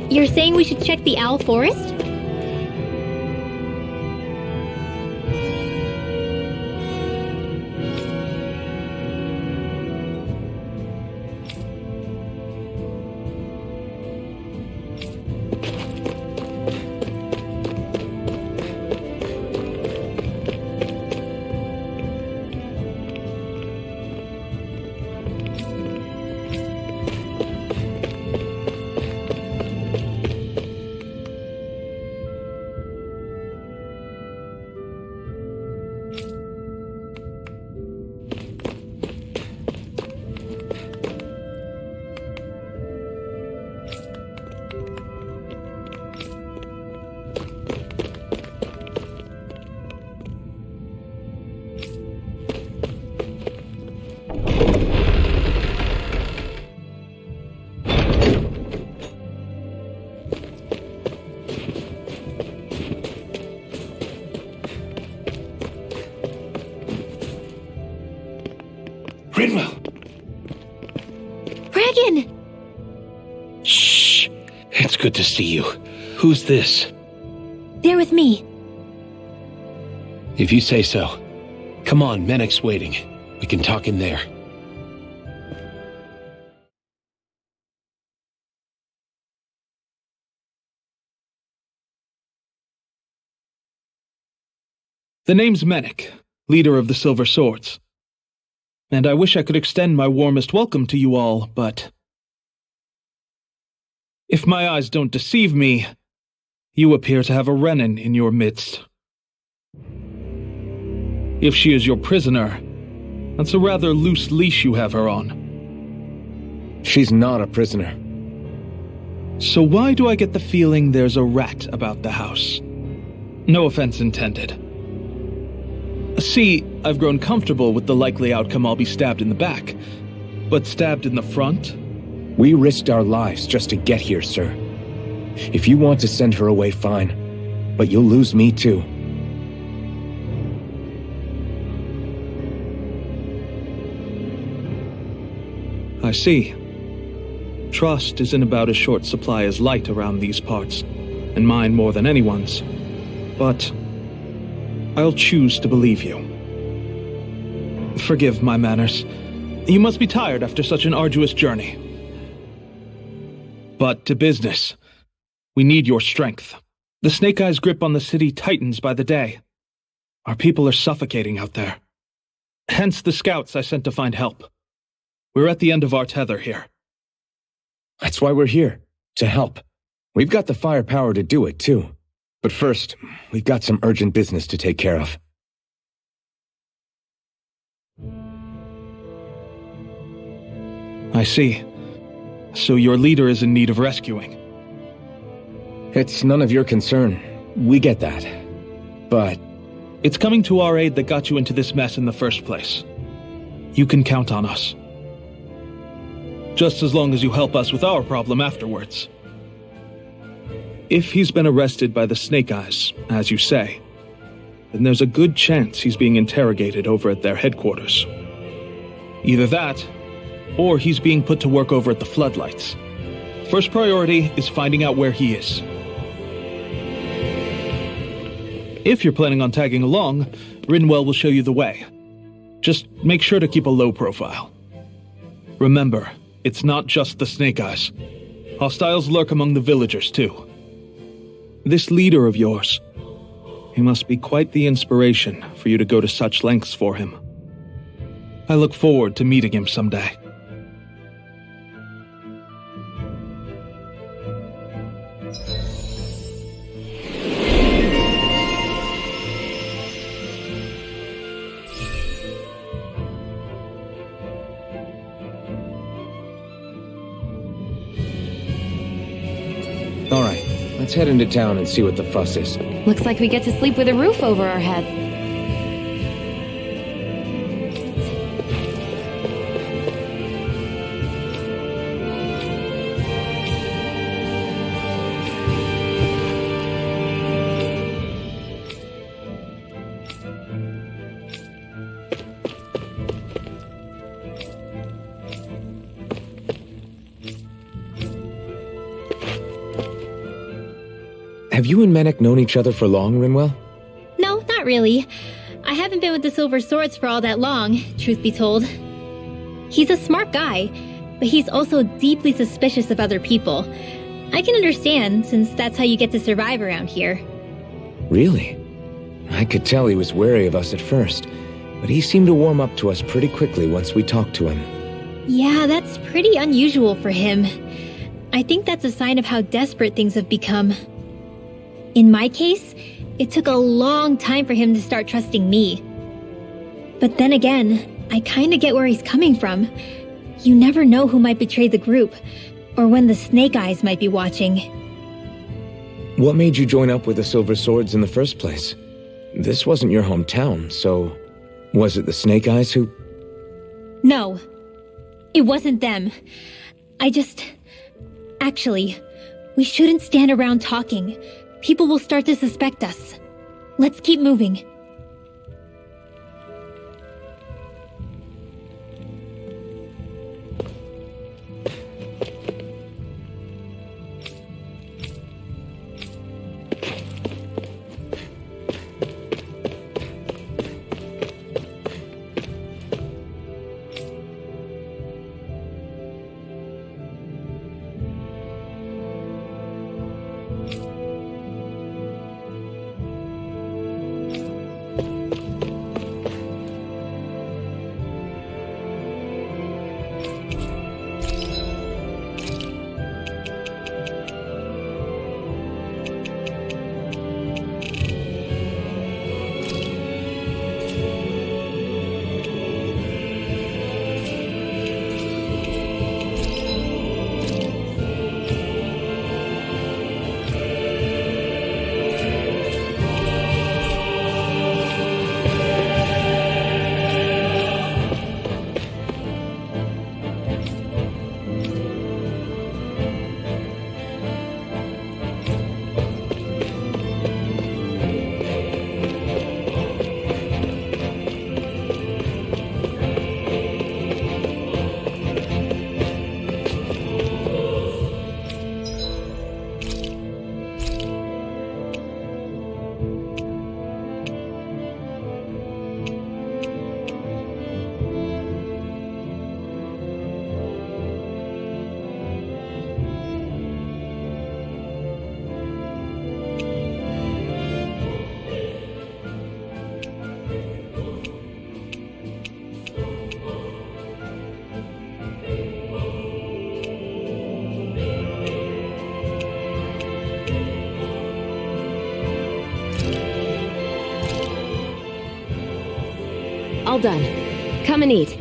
You're saying we should check the Owl Forest? Dragon! Shh. It's good to see you. Who's this? They're with me. If you say so. Come on, Menek's waiting. We can talk in there. The name's Menek, leader of the Silver Swords. And I wish I could extend my warmest welcome to you all, but if my eyes don't deceive me, you appear to have a Renin in your midst. If she is your prisoner, that's a rather loose leash you have her on. She's not a prisoner. So why do I get the feeling there's a rat about the house? No offense intended. See, I've grown comfortable with the likely outcome I'll be stabbed in the back, but stabbed in the front? We risked our lives just to get here, sir. If you want to send her away, fine. But you'll lose me too. I see. Trust is in about as short supply as light around these parts, and mine more than anyone's. But I'll choose to believe you. Forgive my manners. You must be tired after such an arduous journey. But to business. We need your strength. The Snake Eyes' grip on the city tightens by the day. Our people are suffocating out there. Hence the scouts I sent to find help. We're at the end of our tether here. That's why we're here, to help. We've got the firepower to do it, too. But first, we've got some urgent business to take care of. I see. So your leader is in need of rescuing. It's none of your concern. We get that. But it's coming to our aid that got you into this mess in the first place. You can count on us. Just as long as you help us with our problem afterwards. If he's been arrested by the Snake Eyes, as you say, then there's a good chance he's being interrogated over at their headquarters. Either that, or he's being put to work over at the Floodlights. First priority is finding out where he is. If you're planning on tagging along, Rinwell will show you the way. Just make sure to keep a low profile. Remember, it's not just the Snake Eyes. Hostiles lurk among the villagers, too. This leader of yours, he must be quite the inspiration for you to go to such lengths for him. I look forward to meeting him someday. all right, let's head into town and see what the fuss is. Looks like we get to sleep with a roof over our head. Have you and Menek known each other for long, Rinwell? No, not really. I haven't been with the Silver Swords for all that long, truth be told. He's a smart guy, but he's also deeply suspicious of other people. I can understand, since that's how you get to survive around here. Really? I could tell he was wary of us at first, but he seemed to warm up to us pretty quickly once we talked to him. Yeah, that's pretty unusual for him. I think that's a sign of how desperate things have become. In my case, it took a long time for him to start trusting me. But then again, I kinda get where he's coming from. You never know who might betray the group, or when the Snake Eyes might be watching. What made you join up with the Silver Swords in the first place? This wasn't your hometown, so was it the Snake Eyes who... No, it wasn't them. Actually, we shouldn't stand around talking. People will start to suspect us. Let's keep moving. all done. Come and eat.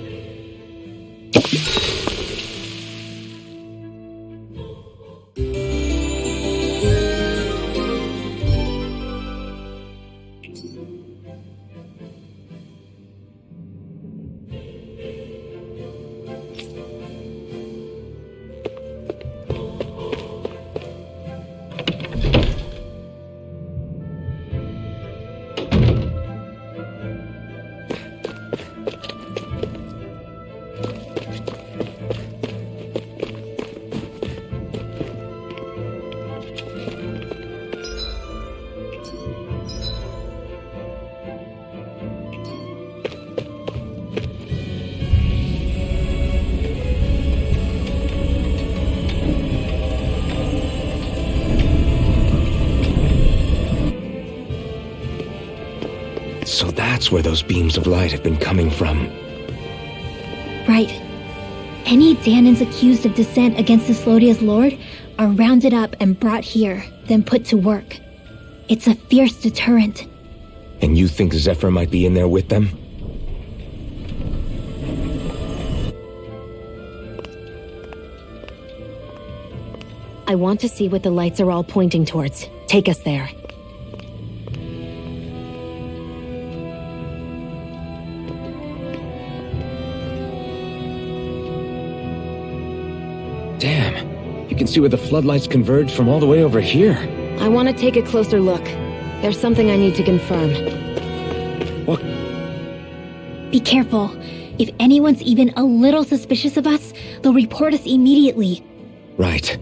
So that's where those beams of light have been coming from. Right. Any Danans accused of dissent against Cyslodia's lord are rounded up and brought here, then put to work. It's a fierce deterrent. And you think Zephyr might be in there with them? I want to see what the lights are all pointing towards. Take us there. Damn, you can see where the floodlights converge from all the way over here. I want to take a closer look. There's something I need to confirm. What? Be careful. If anyone's even a little suspicious of us, they'll report us immediately. Right.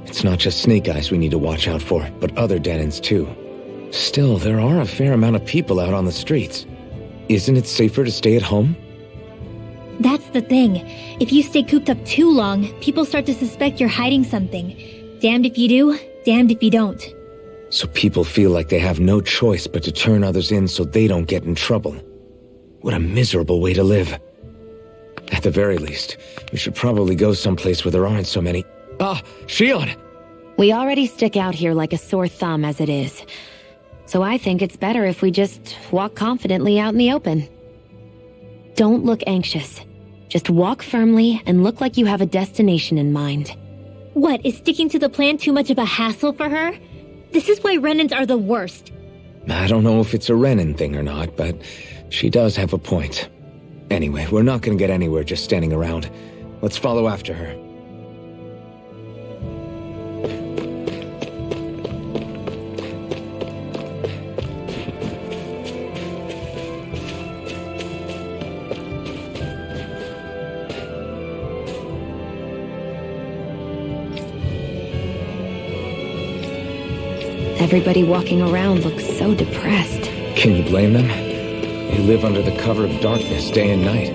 It's not just Snake Eyes we need to watch out for, but other Danans too. Still, there are a fair amount of people out on the streets. Isn't it safer to stay at home? That's the thing. If you stay cooped up too long, people start to suspect you're hiding something. Damned if you do, damned if you don't. So people feel like they have no choice but to turn others in so they don't get in trouble. What a miserable way to live. At the very least, we should probably go someplace where there aren't so many... Ah, Shion! We already stick out here like a sore thumb as it is. So I think it's better if we just walk confidently out in the open. Don't look anxious. Just walk firmly and look like you have a destination in mind. What, is sticking to the plan too much of a hassle for her? This is why Renans are the worst. I don't know if it's a Renan thing or not, but she does have a point. Anyway, we're not gonna get anywhere just standing around. Let's follow after her. Everybody walking around looks so depressed. Can you blame them? You live under the cover of darkness day and night.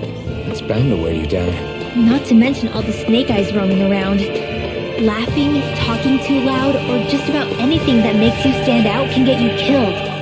It's bound to wear you down. Not to mention all the Snake Eyes roaming around. Laughing, talking too loud, or just about anything that makes you stand out can get you killed.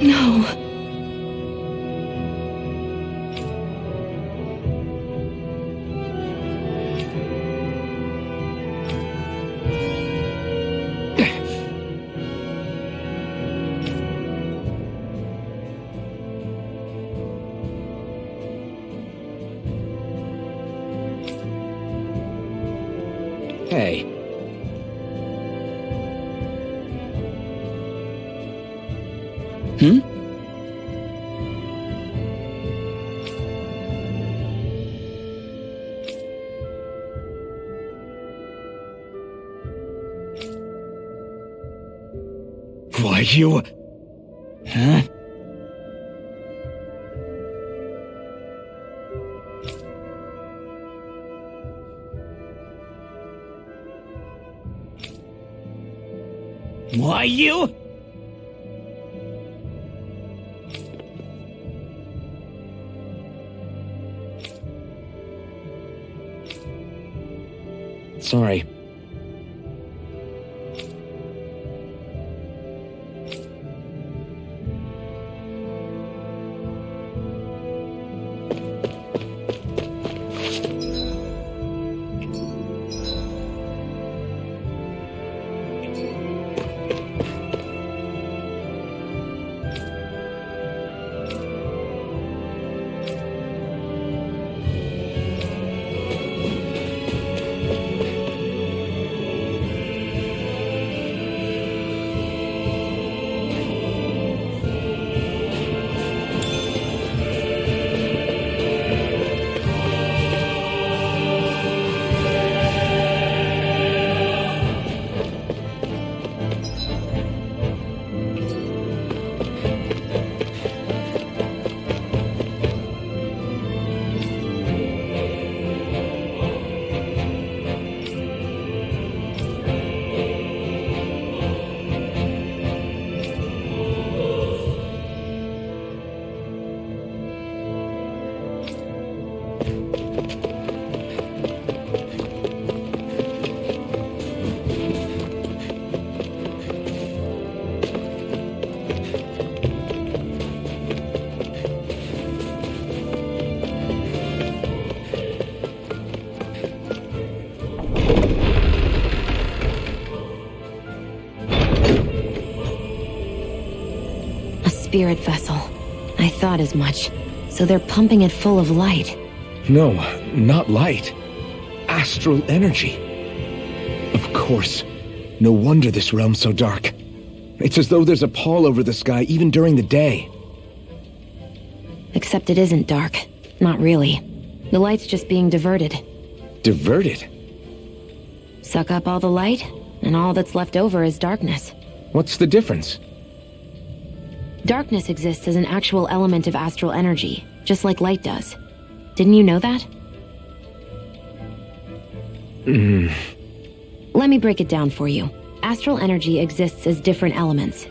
No. Hey. Hmm? Why, you... Huh? Why, you... Sorry. Spirit vessel. I thought as much. So they're pumping it full of light. No, not light. Astral energy. Of course. No wonder this realm's so dark. It's as though there's a pall over the sky even during the day. Except it isn't dark. Not really. The light's just being diverted. Diverted? Suck up all the light, and all that's left over is darkness. What's the difference? Darkness exists as an actual element of astral energy, just like light does. Didn't you know that? Let me break it down for you. Astral energy exists as different elements.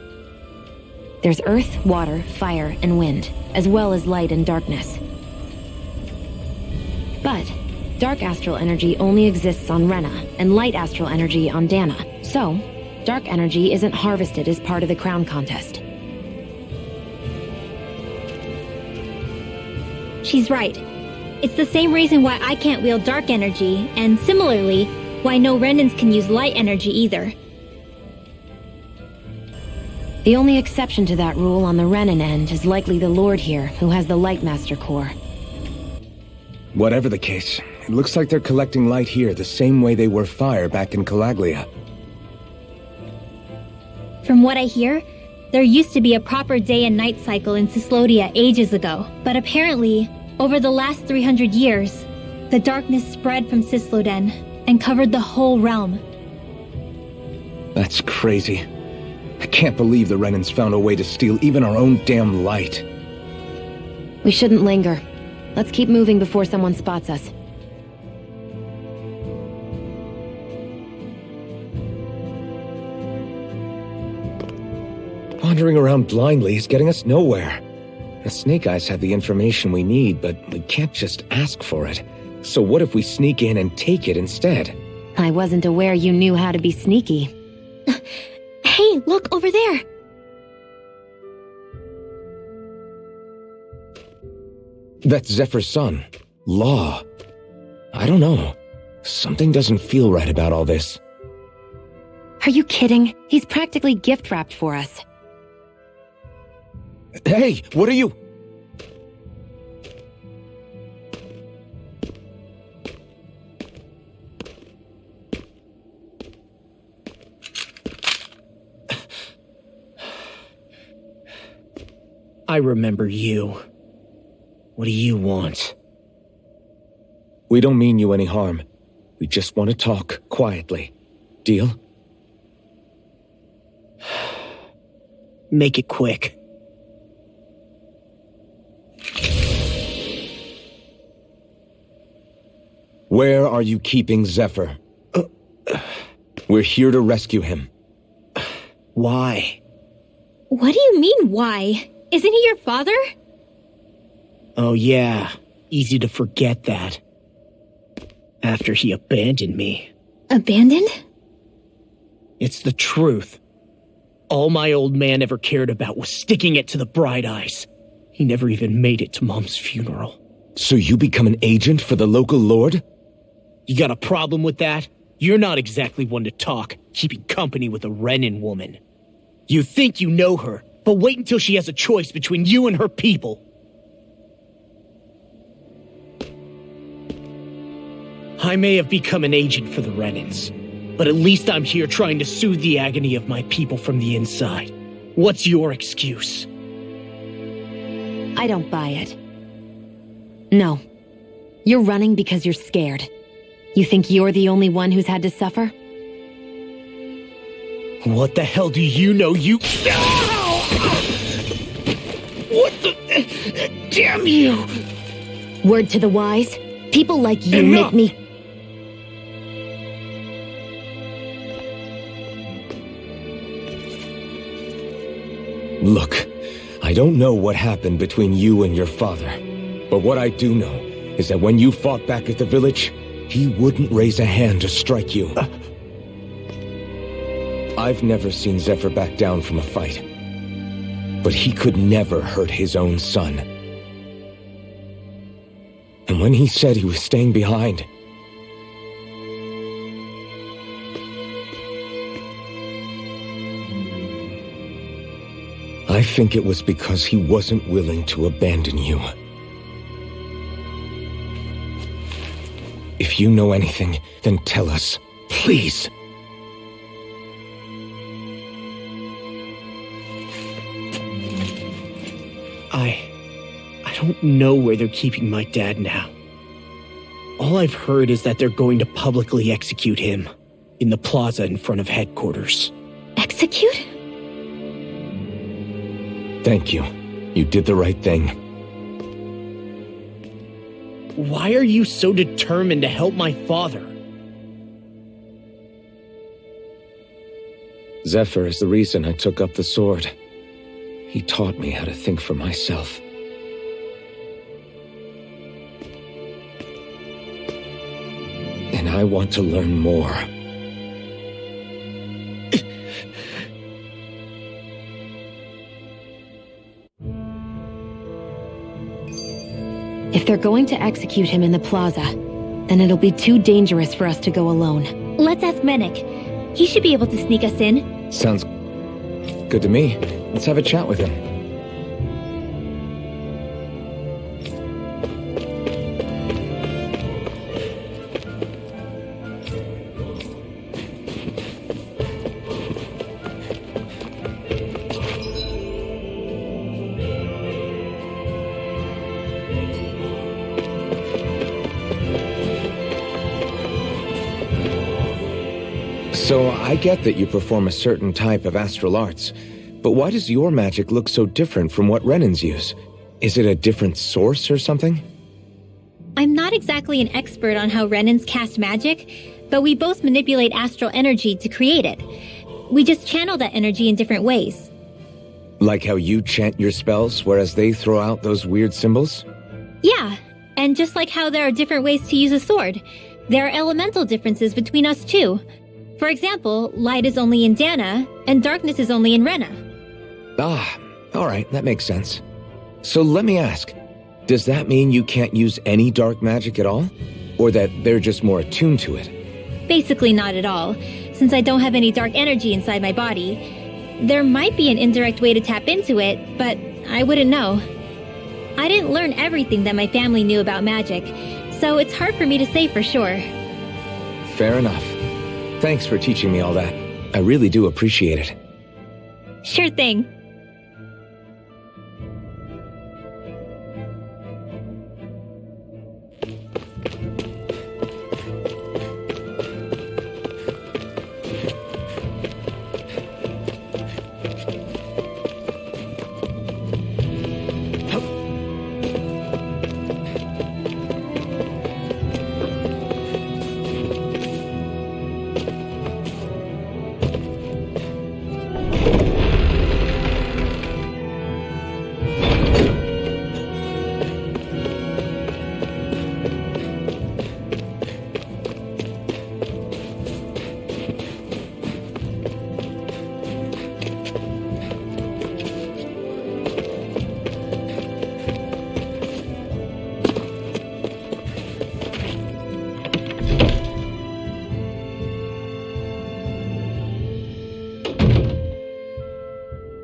There's earth, water, fire, and wind, as well as light and darkness. But dark astral energy only exists on Rena, and light astral energy on Dana. So, dark energy isn't harvested as part of the crown contest. She's right. It's the same reason why I can't wield dark energy, and similarly, why no Renans can use light energy either. The only exception to that rule on the Renan end is likely the Lord here, who has the Lightmaster core. Whatever the case, it looks like they're collecting light here the same way they were fire back in Calaglia. From what I hear, there used to be a proper day and night cycle in Cyslodia ages ago, but apparently, over the last 300 years, the darkness spread from Cysloden and covered the whole realm. That's crazy. I can't believe the Renans found a way to steal even our own damn light. We shouldn't linger. Let's keep moving before someone spots us. Wandering around blindly is getting us nowhere. The Snake Eyes have the information we need, but we can't just ask for it. So what if we sneak in and take it instead? I wasn't aware you knew how to be sneaky. Hey, look over there! That's Zephyr's son, Law. I don't know. Something doesn't feel right about all this. Are you kidding? He's practically gift-wrapped for us. Hey, what are you... I remember you. What do you want? We don't mean you any harm. We just want to talk quietly. Deal? Make it quick. Where are you keeping Zephyr? We're here to rescue him. Why? What do you mean, why? Isn't he your father? Oh yeah, easy to forget that. After he abandoned me. Abandoned? It's the truth. All my old man ever cared about was sticking it to the Bright Eyes. He never even made it to Mom's funeral. So you become an agent for the local lord? You got a problem with that? You're not exactly one to talk, keeping company with a Renan woman. You think you know her, but wait until she has a choice between you and her people. I may have become an agent for the Renans, but at least I'm here trying to soothe the agony of my people from the inside. What's your excuse? I don't buy it. No. You're running because you're scared. You think you're the only one who's had to suffer? What the hell do you know, you... What the... Damn you! Word to the wise, people like you Enough! make me... Look, I don't know what happened between you and your father, but what I do know is that when you fought back at the village, he wouldn't raise a hand to strike you. I've never seen Zephyr back down from a fight, but he could never hurt his own son. And when he said he was staying behind, I think it was because he wasn't willing to abandon you. If you know anything, then tell us, please. I don't know where they're keeping my dad now. All I've heard is that they're going to publicly execute him in the plaza in front of headquarters. Execute? Thank you. You did the right thing. Why are you so determined to help my father? Zephyr is the reason I took up the sword. He taught me how to think for myself. And I want to learn more. If they're going to execute him in the plaza, then it'll be too dangerous for us to go alone. Let's ask Menik. He should be able to sneak us in. Sounds good to me. Let's have a chat with him. So, I get that you perform a certain type of astral arts, but why does your magic look so different from what Renans use? Is it a different source or something? I'm not exactly an expert on how Renans cast magic, but we both manipulate astral energy to create it. We just channel that energy in different ways. Like how you chant your spells, whereas they throw out those weird symbols? Yeah, and just like how there are different ways to use a sword, there are elemental differences between us too. For example, light is only in Dana, and darkness is only in Rena. Ah, alright, that makes sense. So let me ask, Does that mean you can't use any dark magic at all? Or that they're just more attuned to it? Basically not at all, since I don't have any dark energy inside my body. There might be an indirect way to tap into it, but I wouldn't know. I didn't learn everything that my family knew about magic, so it's hard for me to say for sure. Fair enough. Thanks for teaching me all that. I really do appreciate it. Sure thing.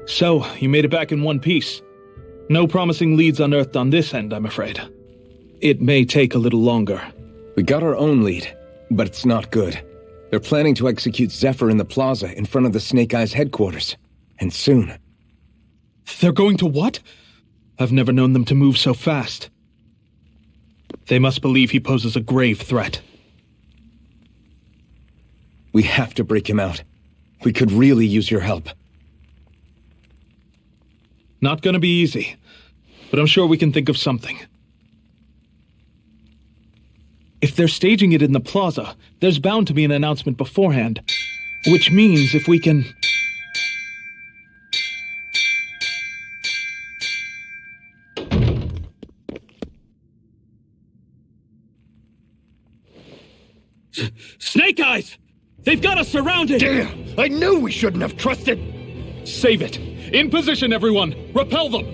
So, you made it back in one piece. No promising leads unearthed on this end, I'm afraid. It may take a little longer. We got our own lead, but it's not good. They're planning to execute Zephyr in the plaza in front of the Snake Eyes headquarters. And soon. They're going to what? I've never known them to move so fast. They must believe he poses a grave threat. We have to break him out. We could really use your help. Not gonna be easy, but I'm sure we can think of something. If they're staging it in the plaza, there's bound to be an announcement beforehand. Which means if we can... Snake Eyes! They've got us surrounded! Damn! I knew we shouldn't have trusted... Save it! In position, everyone! Repel them!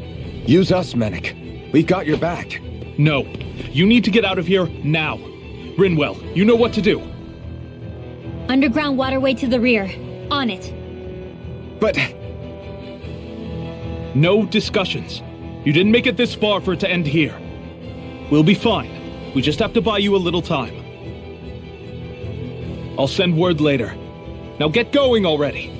Use us, Menik. We've got your back. No. You need to get out of here now. Rinwell, you know what to do. Underground waterway to the rear. On it. But... No discussions. You didn't make it this far for it to end here. We'll be fine. We just have to buy you a little time. I'll send word later. Now get going already.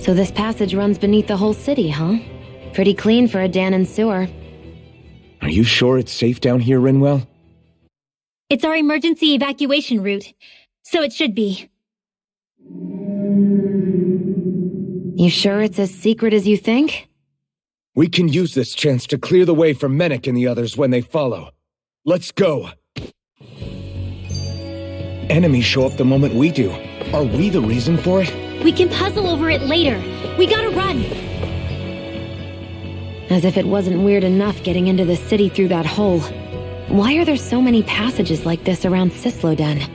So this passage runs beneath the whole city, huh? Pretty clean for a Danon sewer. Are you sure it's safe down here, Rinwell? It's our emergency evacuation route, so it should be. You sure it's as secret as you think? We can use this chance to clear the way for Menik and the others when they follow. Let's go! Enemies show up the moment we do. Are we the reason for it? We can puzzle over it later. We gotta run. As if it wasn't weird enough getting into the city through that hole. Why are there so many passages like this around Cisloden?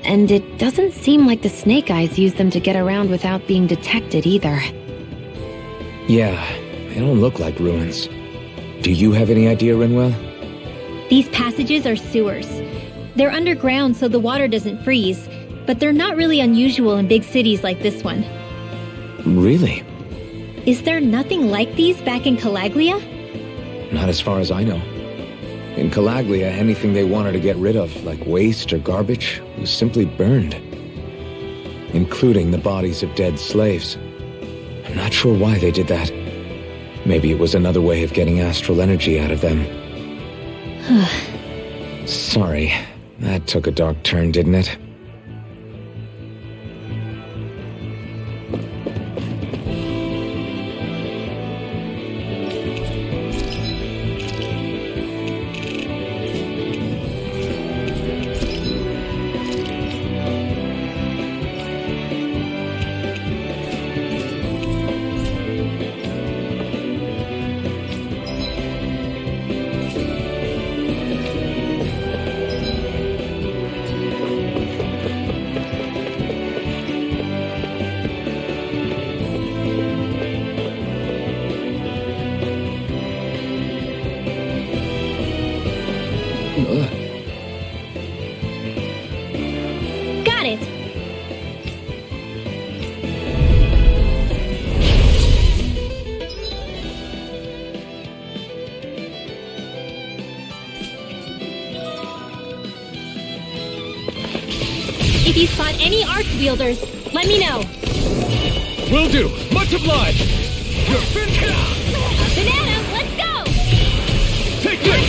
And it doesn't seem like the Snake Eyes use them to get around without being detected either. Yeah, they don't look like ruins. Do you have any idea, Rinwell? These passages are sewers. They're underground so the water doesn't freeze, but they're not really unusual in big cities like this one. Really? Is there nothing like these back in Calaglia? Not as far as I know. In Calaglia, anything they wanted to get rid of, like waste or garbage, was simply burned. Including the bodies of dead slaves. I'm not sure why they did that. Maybe it was another way of getting astral energy out of them. Sorry, that took a dark turn, didn't it? Got it! If you spot any arch wielders, let me know. Will do. Much obliged. You're Banana, let's go! Take this!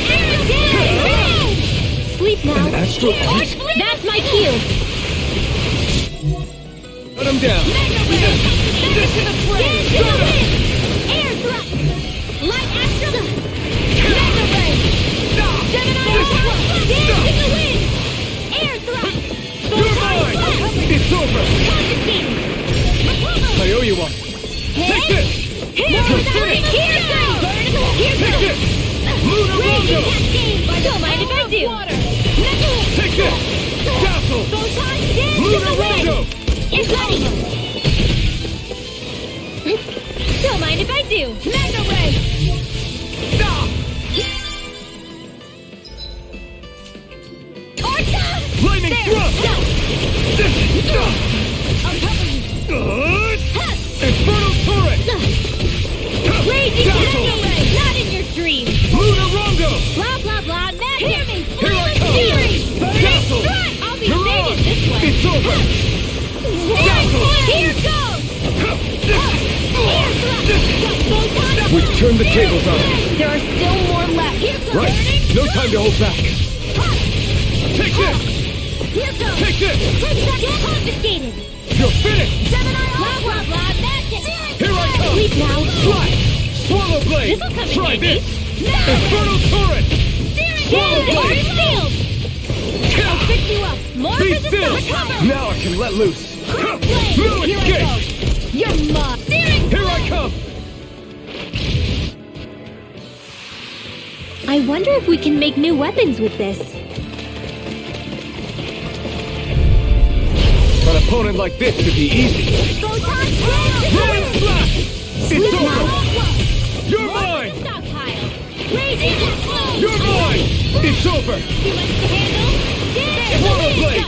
Sleep now. Astral That's my cue. Put him down. Air thrust. Light astral. Mega ray. Gemini. Dance in the wind. Air thrust. You're mine! It's over! I owe you one. Take this! Here goes! Take this! Lunar Rondo! Don't mind if I do. Take this! Dazzle! Lunar Rondo! It's ready. Don't mind if I do. Mega ray. Lightning thrust! Infernal turret! Raging Dazzle! Cascade! Not in your dreams! Lunar Rondo! Blah, blah, blah, magic! Hear me! Here I come! Dazzle! I'll be Mirage! saving this one! It's over! Dazzle! Here goes! Air thrust! We turned the tables on him. There are still more left. Right. No time to hold back. Take this! Here goes! Take this! Confiscated! You're finished! Gemini! Blah, blah, blah, magic! Here I come! Sleep now! Fly! Swallow blade! This'll come in Try handy. this! Infernal turret! Swallow blade! Sealed! I'll fix you up! More Be resistance! still! Recover! Now I can let loose! Blade! No Here I escape! go! You're mine! Here I come! I wonder if we can make new weapons with this. An opponent like this should be easy. Ruin Ruin slash! It's over! You're mine! Stockpile! Raging flow! You're mine! It's over! Too much to handle? Swallow blade!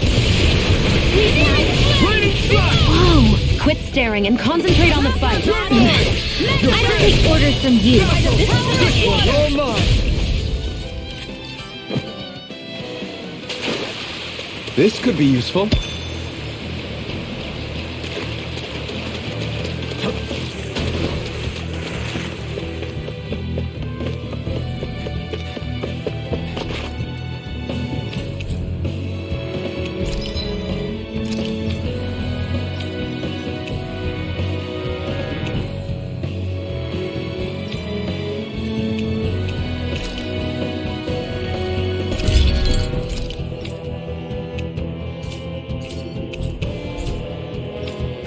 Raining slash! Whoa! Quit staring and concentrate on the fight. You're mine! I don't take orders from you. This one's all mine! This could be useful.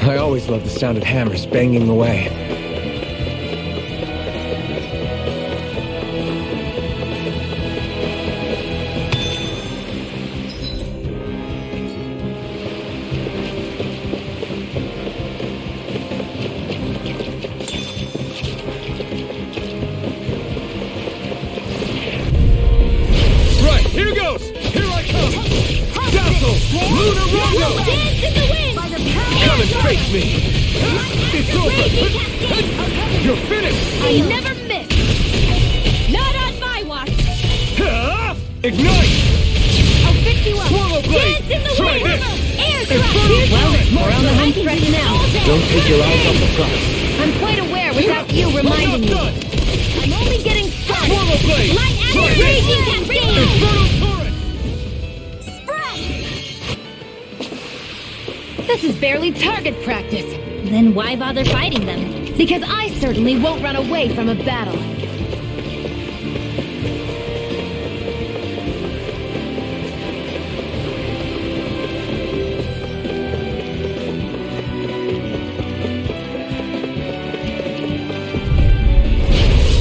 I always love the sound of hammers banging away. Right, here goes! Here I come! Dazzle! Lunar Rondo! Dance in the wind! Come and face me! It's over! You're finished! I never miss! Not on my watch! Ignite! I'll fix you up! Swallow blade! Dance in the Try wind! this! Air Infernal thrust! turret! We're on the home stretch now. Don't take your eyes off the prize. I'm quite aware without you reminding me. Done! I'm only getting started! Swallow blade! Light Try after this! raging cascade! Infernal turret! Spread! This is barely target practice. Then why bother fighting them? Because I certainly won't run away from a battle.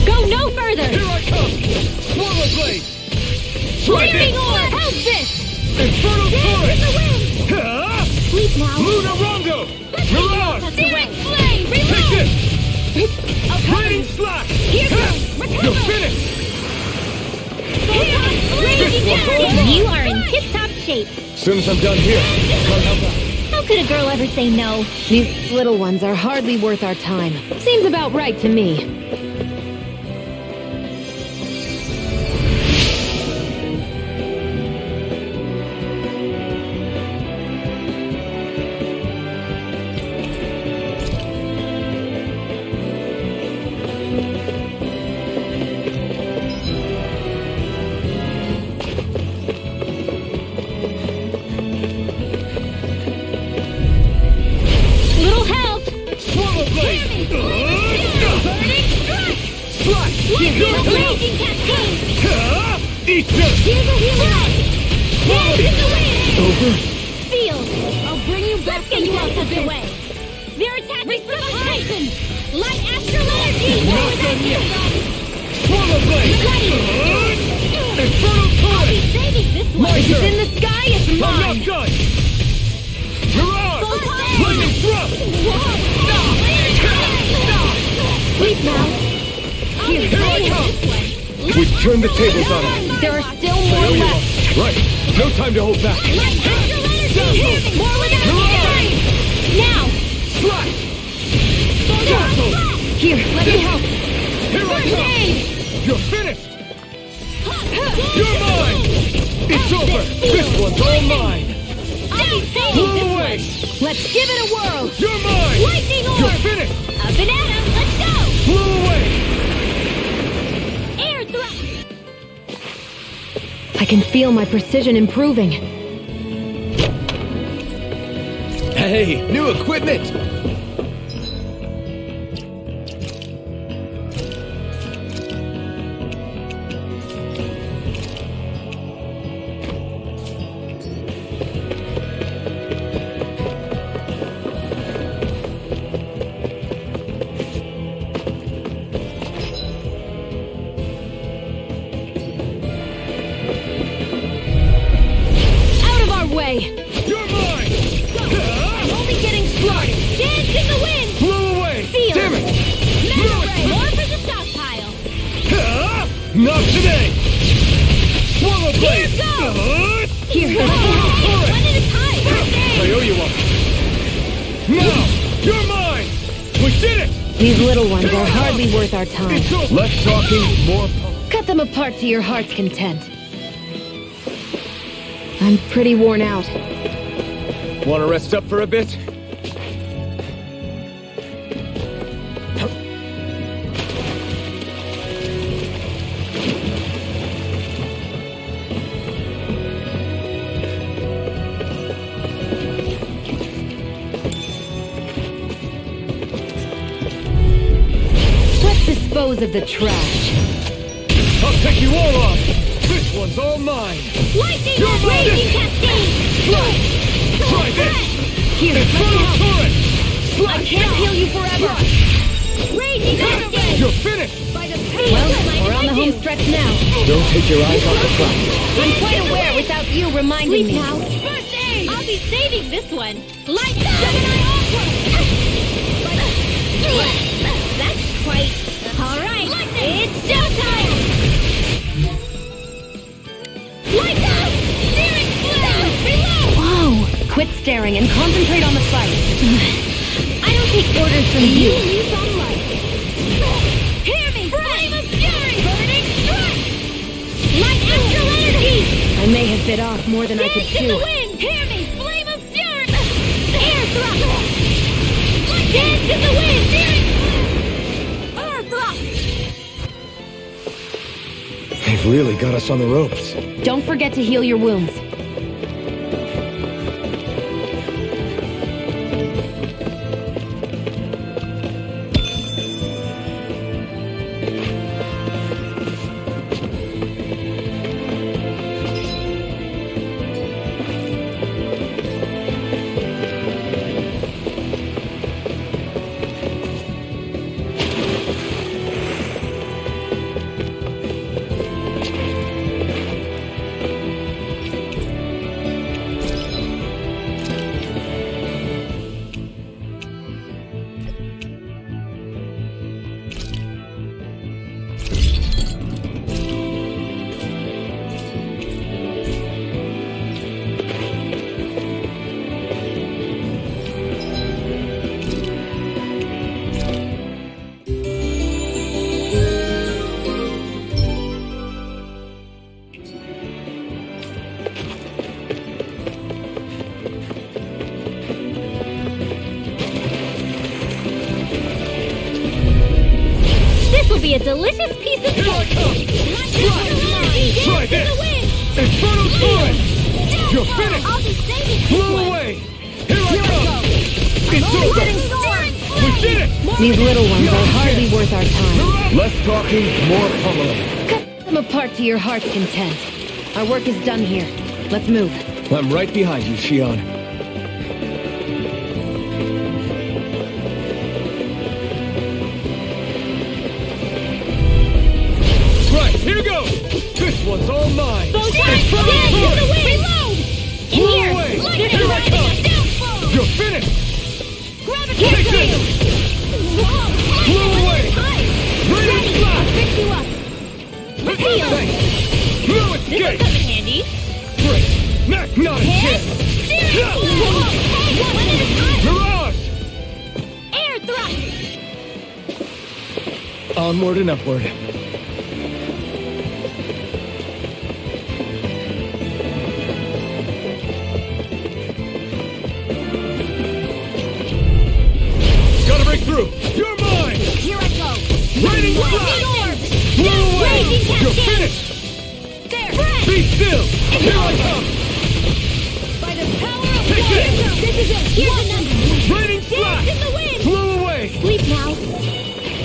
Go no further! Here I come! Swallow blade! Try Flaming this! orb! How's this? Infernal Dance in turret! the wind! Sleep now! Lunar Rondo! Mirage! Searing flame! Take Reload! this! I'll cover Raining you! slash! Here goes! You're Recover! finished! Raging This one's down! shape. Soon as I'm done here, come help out. How could a girl ever say no? These little ones are hardly worth our time. Seems about right to me. Little help! Swallow blade! Burning strike! Slash! Lightning raging cascade! Eat this! Here's a healer! Dance in the wind! Over? Feel! I'll bring you back. Let's get you out of the way! They're attacking from behind! Light astral energy! Not done yet! Swallow blade! Infernal I'll turret! be saving this one! My If it's turn. in the sky, it's I'm not mine! done! Mirage! Lightning thrust! Sleep now! Here, Here I come! We've turned the tables on them. There are still more left! Right. No time to hold back. Light astral energy! More without strength! Now! Slash! Dazzle! Here, let me help! Here I come! You're finished! You're mine! It's over! This one's all mine! I'll be saving Blow this away! one! Let's give it a whirl! You're mine! Lightning orb! You're finished! Up and at 'em! Let's go! Blow away! Air thrust! I can feel my precision improving. Hey, new equipment! Out of our way! You're mine! I'm only getting started! Dance in the wind! Blow away! Feel Damn it! Mega ray! More for the stockpile! Not today! Swallow blade! Here goes! Here, One at a time! I owe you one. Now! You're mine! We did it! these little ones are hardly worth our time. It's over! Less talking, more... Cut them apart to your heart's content. I'm pretty worn out. Want to rest up for a bit? Let's dispose of the trash. I'll take you all on! This one's all mine! Lightning You're orb! mine! Raging cascade! Try this! Here, let me Infernal help. turret! I can't heal you forever. Raging cascade! You're finished! Well, we're on the home stretch now. Don't take your eyes off the prize. I'm quite aware without you reminding me. now. First aid! I'll be saving this one. Light Gemini Aqua! That's quite... Alright, it's showtime! Light up! Spirit Flare! Reload! Whoa! Quit staring and concentrate on the fight. I don't take orders from you. Use on light. Hear me! Flame of Fury! Burning Strike! Light Astral Energy! I may have bit off more than I could Dance in the chew. wind! Hear me! Flame of Fury! Air thrust! Dance in the wind! Air thrust! They've really got us on the ropes. Don't forget to heal your wounds. delicious piece of Here I cake! come! Try this! Infernal Torrent! You're finished! I'll be saving this Blow one. away! Here I come! It's over! We did it! These little ones are hardly worth our time. Less talking, more pummeling. Cut them apart to your heart's content. Our work is done here. Let's move. I'm right behind you, Shion. Right, here goes! This one's all mine! Reload! In Blow here! away! Lightning Here I riding come! a downfall! You're finished! Gravitate Take this! Whoa! Blow away! Ready! Radiant Blast! Fix you up! Reveal! Thanks! No This will escape! come in handy. Great! Not a chance! Steering! One at a time! Mirage! Air thrust! Onward and upward. Gotta break through! You're mine! Here I go! Raining Blast! Blow away! Raging You're Cascade! finished! There! Be still! Here I come! By the power of Take water! this! This is it! Here's another! Raining Blast! In the wind! Blow away! Sleep now!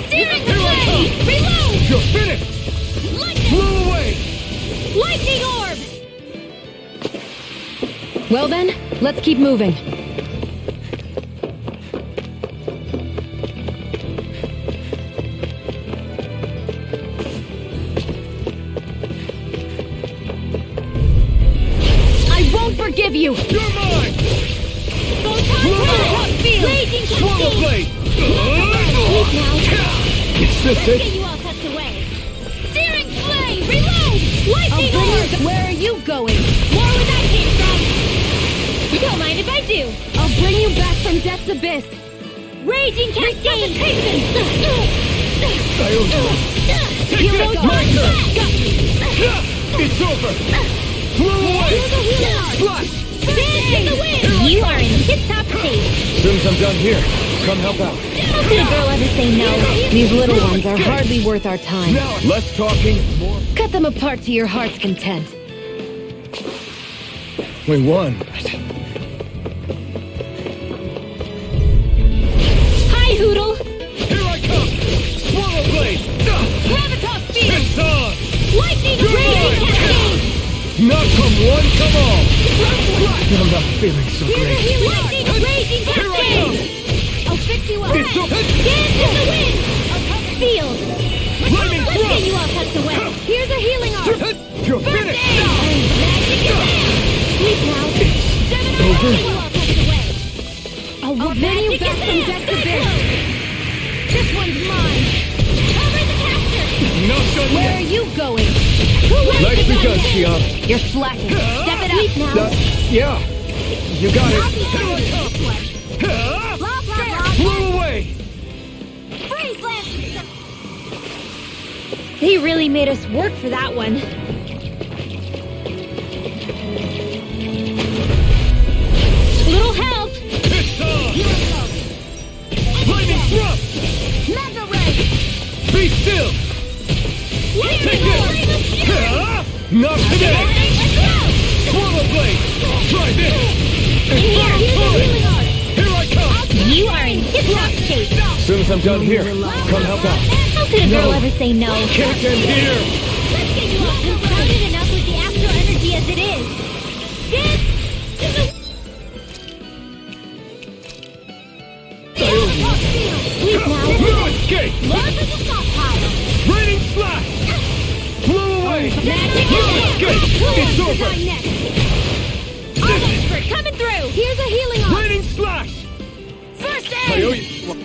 Steering the Here I way! Reload! You're finished! Lightning! Blow away! Lightning orb! Well then, let's keep moving. I won't forgive you! You're mine! Photon field! Raging Swallow Cascade! blade! Sleep now! It's this Get it? you all tucked away! Searing flame! Reload! Lightning orb! Where are you going? More where that came from! Don't mind if I do! I'll bring you back from Death's Abyss! Raging Cascade! Take Here this! I go! My turn! It's over! Blow away! Blast! Dance in the wind! You are in tip-top shape! Soon as I'm done here, come help out. How could a girl ever say no? These little ones are hardly worth our time. Now, Less talking, more... Cut them apart to your heart's content. We won. Hi, Hoodle! here I come! Swallow blade! Gravitas field! It's on! Lightning You're raging mine! cascade! Not come one, come all! I'm not feeling so Here's a great. healing lightning raging Here I come! cascade! I'll fix you up! It's over! Dance in the wind! Field! Lightning Let's get thrust! you all tucked away! Here's a healing arm! You're finished! Magic is there! Sleep now! over? Get you all tucked away! I'll bring you back from Death's Abyss! This one's mine! Cover the caster! Not done Where yet! are you going? Nicely done, Shion. You're slacking. Step it up now. Yeah, you got I'll it. be over this one! Blah, blah, blah! Blow away! Freeze lance! They really made us work for that one. Little help! It's on! Lightning thrust! Mega ray! Be still! Lightning Take orb! this! Not today! Swallow blade! Try this! Infernal Here's a torrent! healing arm! Here I come! You are in tip-top shape! As soon as I'm done here, come help out. How could a girl ever say no? Can't end here! Let's get you all crowded enough with the astral energy as it is! This is a... Sleep now! No escape! Look at the stockpile! Raining slash! Blow away! Magic No is escape! It's over! next! Arm expert coming through! Here's a healing arm! Raining slash! First I owe aid! you.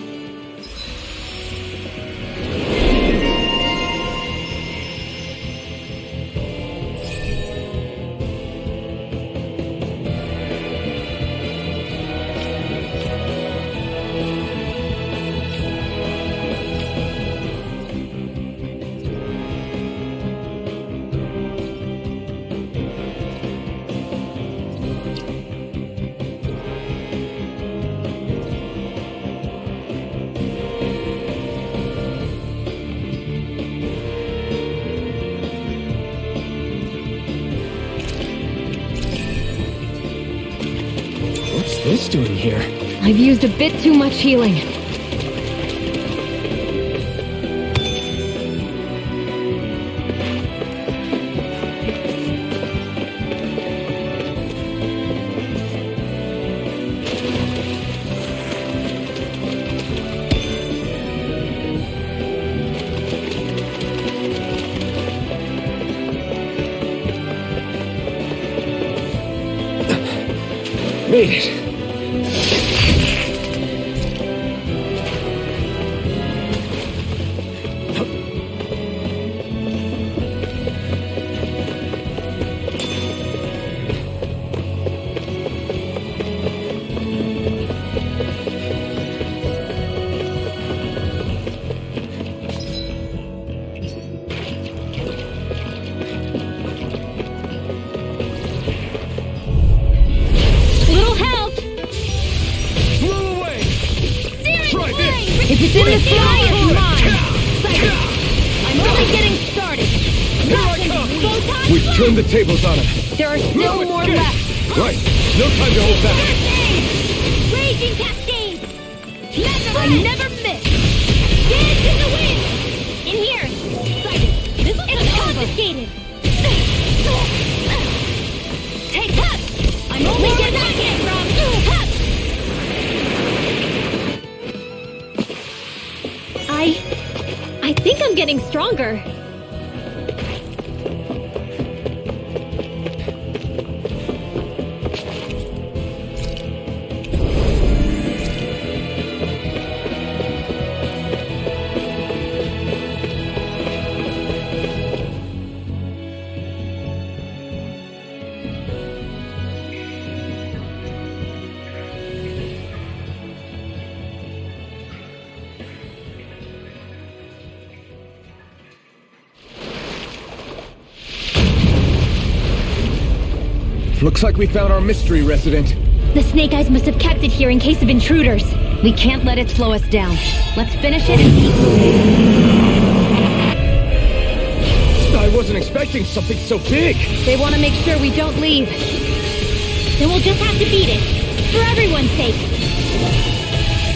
this doing here? I've used a bit too much healing. Made it. Little help! Blow away! Try this! If it's in the sky, it's mine! I'm only getting started! Here I come! Photon We've turned the tables on him. There are still more escape. left! Right. No time to hold back. Raging Cascades! I never miss! Dance in the wind! In here! Sighted! It's confiscated! Take that! I'm only getting back from... I think I'm getting stronger. Looks like we found our mystery resident. The Snake Eyes must have kept it here in case of intruders. We can't let it slow us down. Let's finish it and keep moving. I wasn't expecting something so big. They want to make sure we don't leave. Then we'll just have to beat it. For everyone's sake.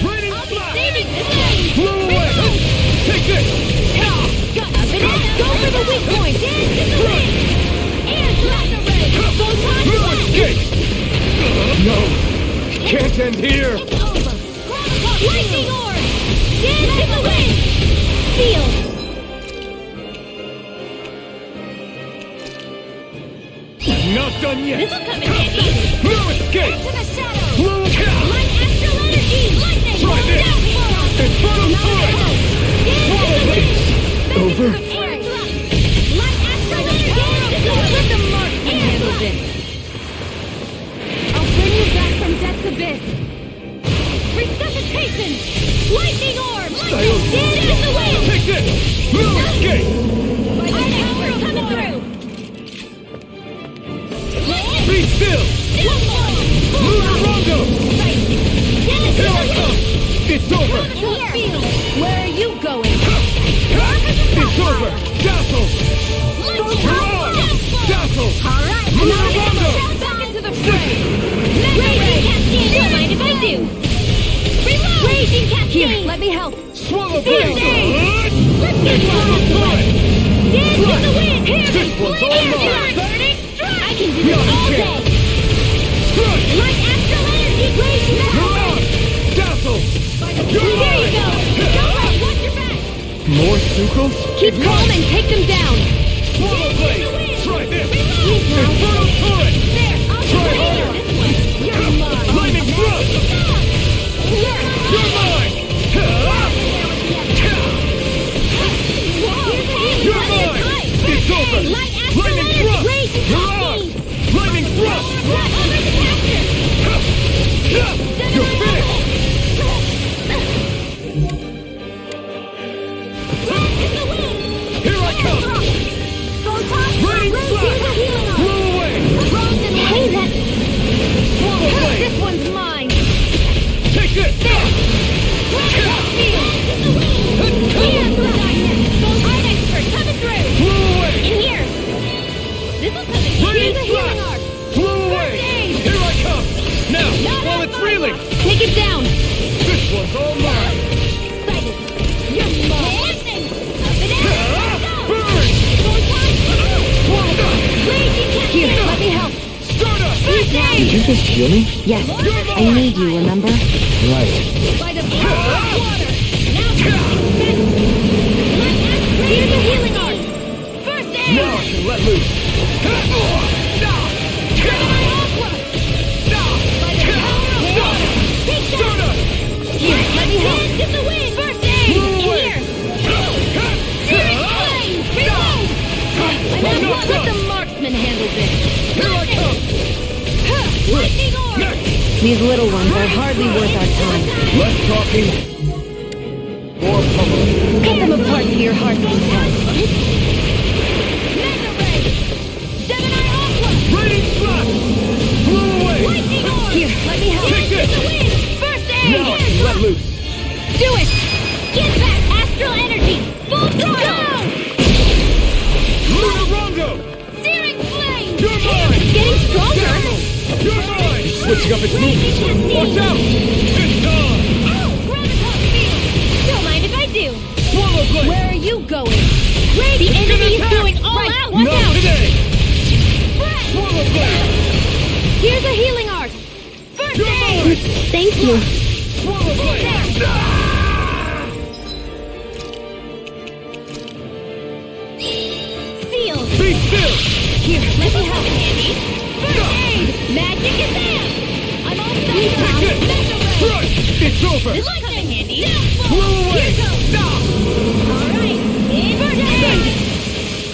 Raining I'll be flash! saving this day! Blow away! Take this! Go for the weak point! Dance in the wind! And laser ray! Photon No blast! escape! No! It can't end here! It's over! Lightning orb! Dance in the wind! Seal! Not done yet! This'll come in handy! No escape! To the shadows! Blow Light astral energy! Lightning! Try this! Infernal turret! Dance in the wind! Over? Light astral energy! Let the marksman handle this! I'll bring you back from death's abyss! Resuscitation! Lightning orb! Style. Dance in the wind! Take this! No escape! Our power's coming through! Be still! Rondo! Here I come! It's over! Where are you going? It's over! Dazzle! Dazzle! Alright, Rondo! back into the fray! Raging Cascade! Don't mind if I do! Reload! Raging Cascade! Here, let me help. Swallow blade! Let's get Infernal turret! Dance in the wind! Here, This one's all mine! burning strike! I can do this Not a all chance. day! Light astral energy! Raging You're on! Dazzle! You're There you mine! go! Don't worry, watch your back! More Sukos? Keep calm and take them down. Swallow blade! Try this! Reload! Infernal turret! There, I'll Try take harder! this one! You're mine! Lightning thrust! Here! You're mine! You're mine! It's over! Light astral Lightning energy! thrust! Raging You're on! Cascade! Lightning thrust! Over the capture! You're finished! Here I come! Raining flash! Blow away! Hey, that... Swallow blade! This one's mine. Take this! I'm expert, coming through! Blow away! In here! This'll come in handy! Did you just heal me? Yes, I need you, remember? Right. By the power of water! Here's a healing art! First aid! Now I can let loose. Here, let me help! Dance in the wind! First aid! Here! Searing flame! Reload! Let the marksman handle this! Here I come. Lightning orb! These little ones are hardly worth our time. Less talking, more pummeling. Cut them apart to your heart's content. Mega ray! Gemini aqua! Raining slash. Blew away. Lightning orb! Here, let me help. Take Dance in the this. wind! First aid! Now I can let loose. Do it! Get back astral energy! Full throttle! Lunarongo. Searing flame! You're mine. Getting stronger! You're mine. Switching up its movements. Watch out. It's time. Graviton field! Don't mind if I do. Swallow blade. Where are you going? Great! The enemy is attack. going all out! Watch Not out! today. Breath. Swallow blade. Here's a healing art! First You're aid! mine. Thank you. Swallow blade. Sealed! Be still. Here, let me help, Andy. First aid! Magic is there! I'm all set Take now! this. Mega ray! Crush. It's over. Good luck, Andy! Blow away. Here goes! Alright, in first aid!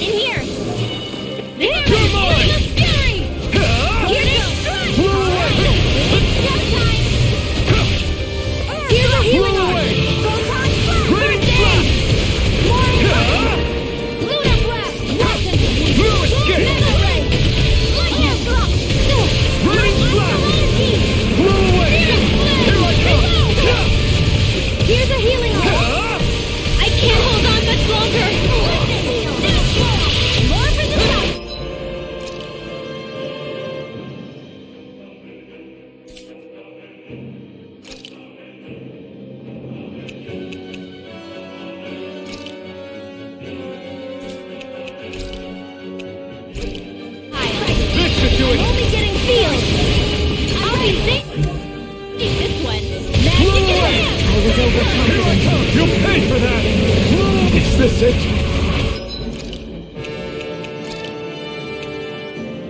In here! Here! You're mine. Flame of fury! Here goes! Strike! Blow away. It's showtime! Here's a healing Blow art! away. Photon blast! Raining First slash. aid! More Luna blast! Welcome! No escape. Mega ray! Lightning drop! Raining slash. Blow away. Here I come. Here's a healing art! I can't hold on much longer! More for the top! This should do it. Only getting sealed! I'll be this one! Magic in hand! I was overconfident. You'll pay for that. Is this it?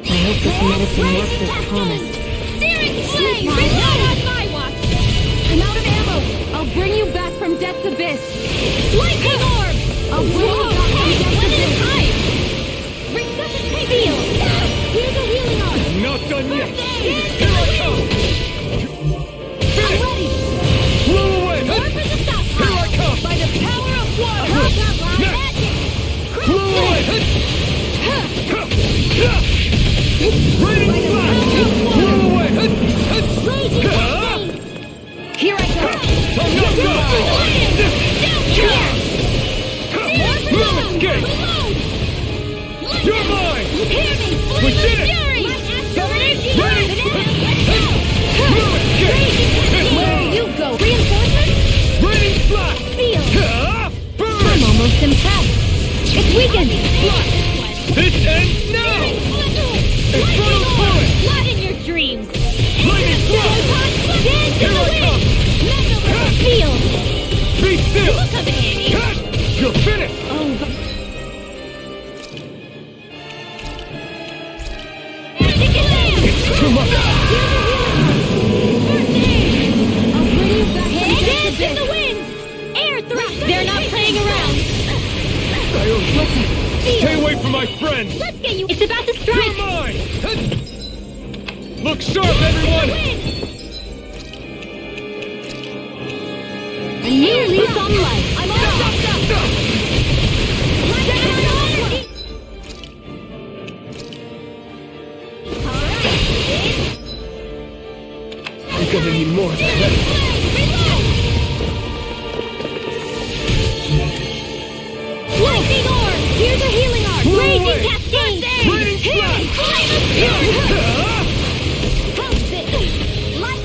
I hope this medicine works as promised. Searing flame! Reload on my watch! I'm out of ammo! I'll bring you back from Death's Abyss. Lightning orb! I'll bring you back from Death's Let it Abyss. hide! Resuscitate! Seal! Here's a healing arm! Not done yet. Here Here I come. I'm ready! Blow away. More for the stop! Here I come. By the power of water! Magic! Blow away. Raining slash. Blow away. Raging flame! Here I go. I'm not done. No escape. You're mine. We did it. Where you go? Reinforcements? Raining slash. Seal! Burn. I'm almost impressed. It's weakened. This ends now. Infernal torrent. Not in your dreams. Lightning slash. Dance in Here the I wind. Seal! Be still. Look up, Andy. You're finished. Oh, but... Magic is there. Too much. I'll bring you back from Dance in the wind. Air thrust. They're not playing around. Stay away from my friends. Let's get you. It's about to You're strike. mine. Look sharp, everyone. A new lease on life. I'm all stopped up. I'm gonna need more. Lightning orb! Here's a healing art! Blow Raging away. cascade! Raining slash. Flame of fury! Help it! Light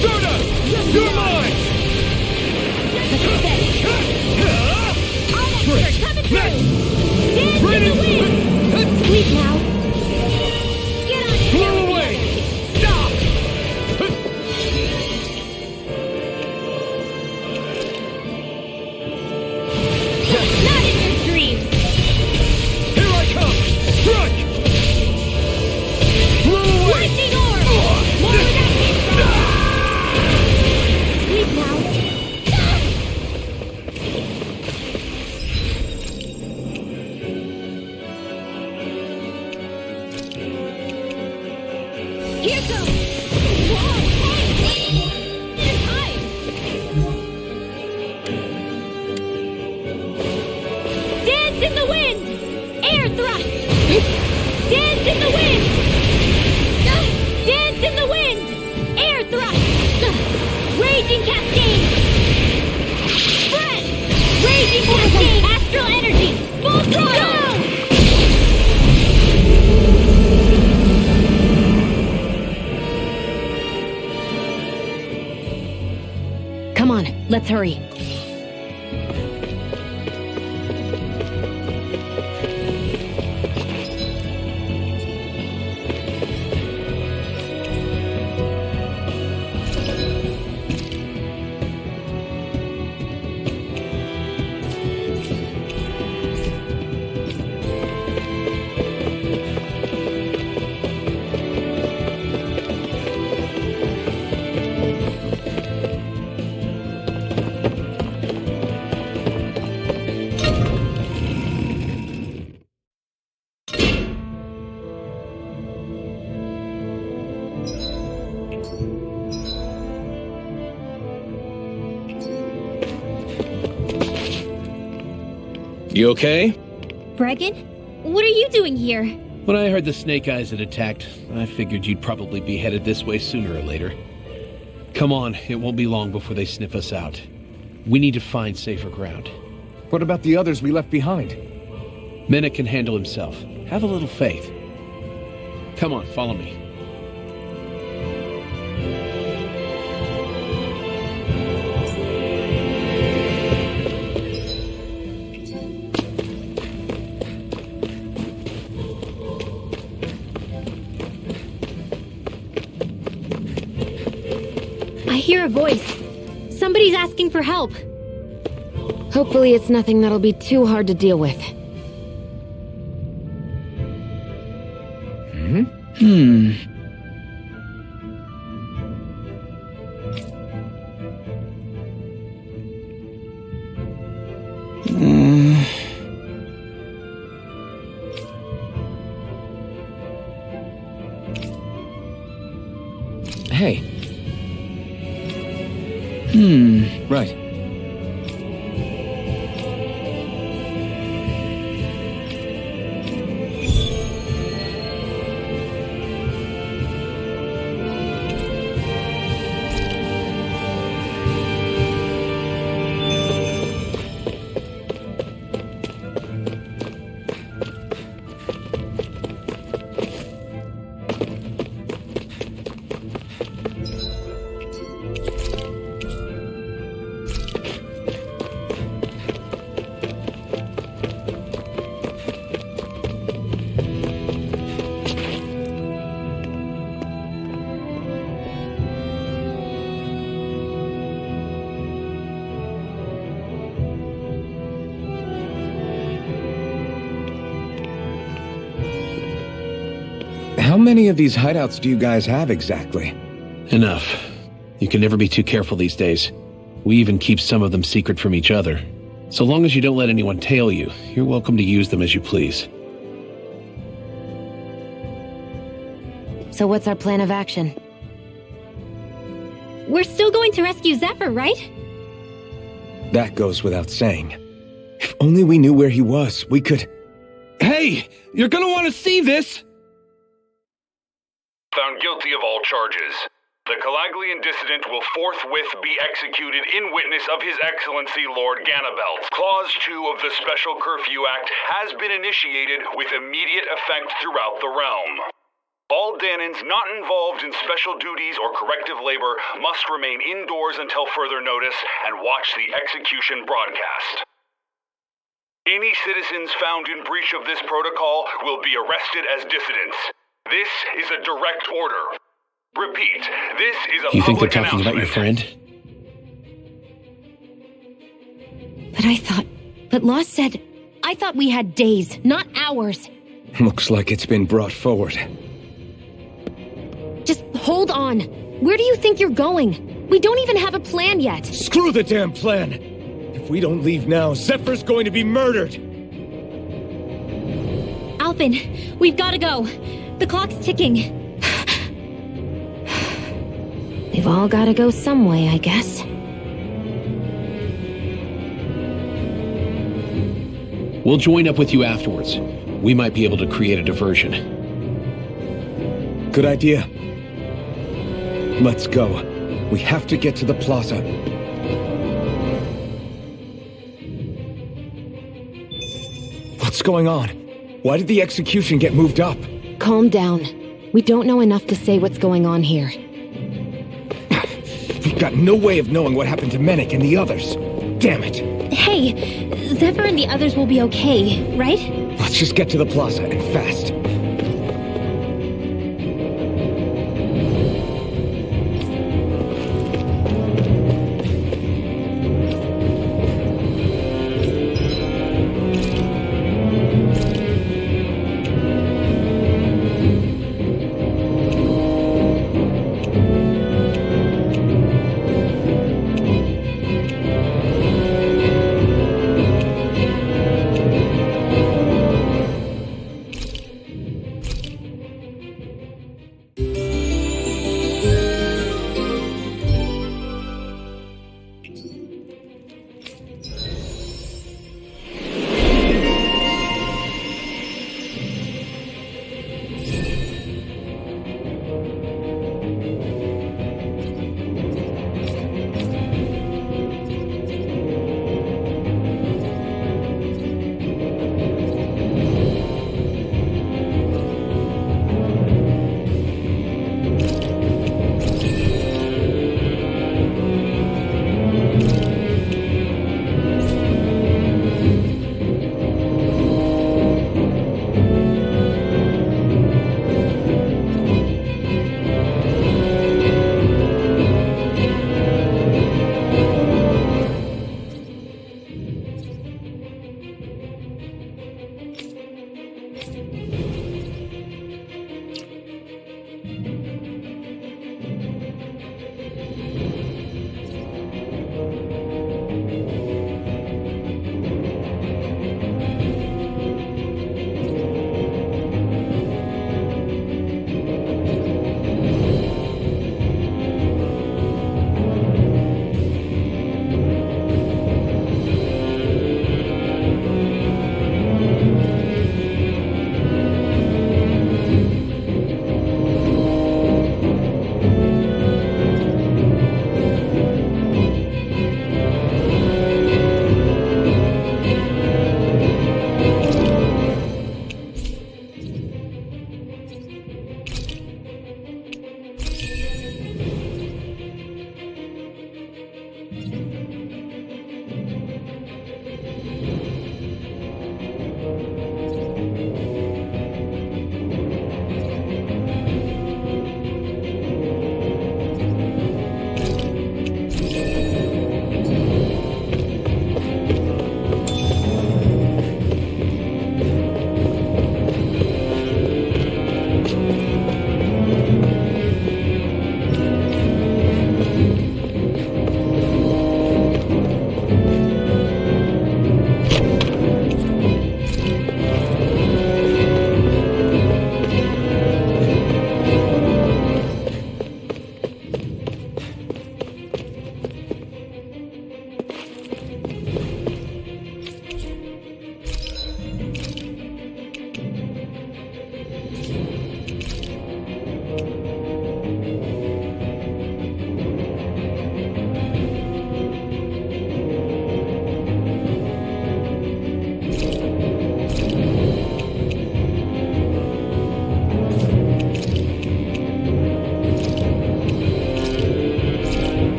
Stardust. You're mine. Coming through! Dance in the Raining. wind! Sleep now! Not in your dreams! Here I come! Strike! Blow away! Lightning orb! More where that came from! Sleep now. Here goes! Whoa, hey! It's high! Dance in the wind! Air thrust! Dance in the wind! Dance in the wind! Air thrust! Raging cascade! Breath! Raging cascade! Astral energy! Full throttle! Come on, let's hurry. You okay? Bregan? What are you doing here? When I heard the Snake Eyes had attacked, I figured you'd probably be headed this way sooner or later. Come on, it won't be long before they sniff us out. We need to find safer ground. What about the others we left behind? Menek can handle himself. Have a little faith. Come on, follow me. I hear a voice. Somebody's asking for help. Hopefully it's nothing that'll be too hard to deal with. Hey. Right. How many of these hideouts do you guys have exactly? Enough. You can never be too careful these days. We even keep some of them secret from each other. So long as you don't let anyone tail you, you're welcome to use them as you please. So what's our plan of action? We're still going to rescue Zephyr, right? That goes without saying. If only we knew where he was, we could... Hey! You're gonna want to see this! Found guilty of all charges. The Calaglian dissident will forthwith be executed in witness of His Excellency Lord Ganabelt. Clause 2 of the Special Curfew Act has been initiated with immediate effect throughout the realm. All Danans not involved in special duties or corrective labor must remain indoors until further notice and watch the execution broadcast. Any citizens found in breach of this protocol will be arrested as dissidents. This is a direct order. Repeat, this is a You think they're public talking about your announcement. friend? But But Law said... I thought we had days, not hours. Looks like it's been brought forward. Just hold on. Where do you think you're going? We don't even have a plan yet. Screw the damn plan! If we don't leave now, Zephyr's going to be murdered! Alphen, we've gotta go. The clock's ticking. We've all gotta go some way, I guess. We'll join up with you afterwards. We might be able to create a diversion. Good idea. Let's go. We have to get to the plaza. What's going on? Why did the execution get moved up? Calm down. We don't know enough to say what's going on here. We've got no way of knowing what happened to Menik and the others. Damn it. Hey, Zephyr and the others will be okay, right? Let's just get to the plaza, and fast.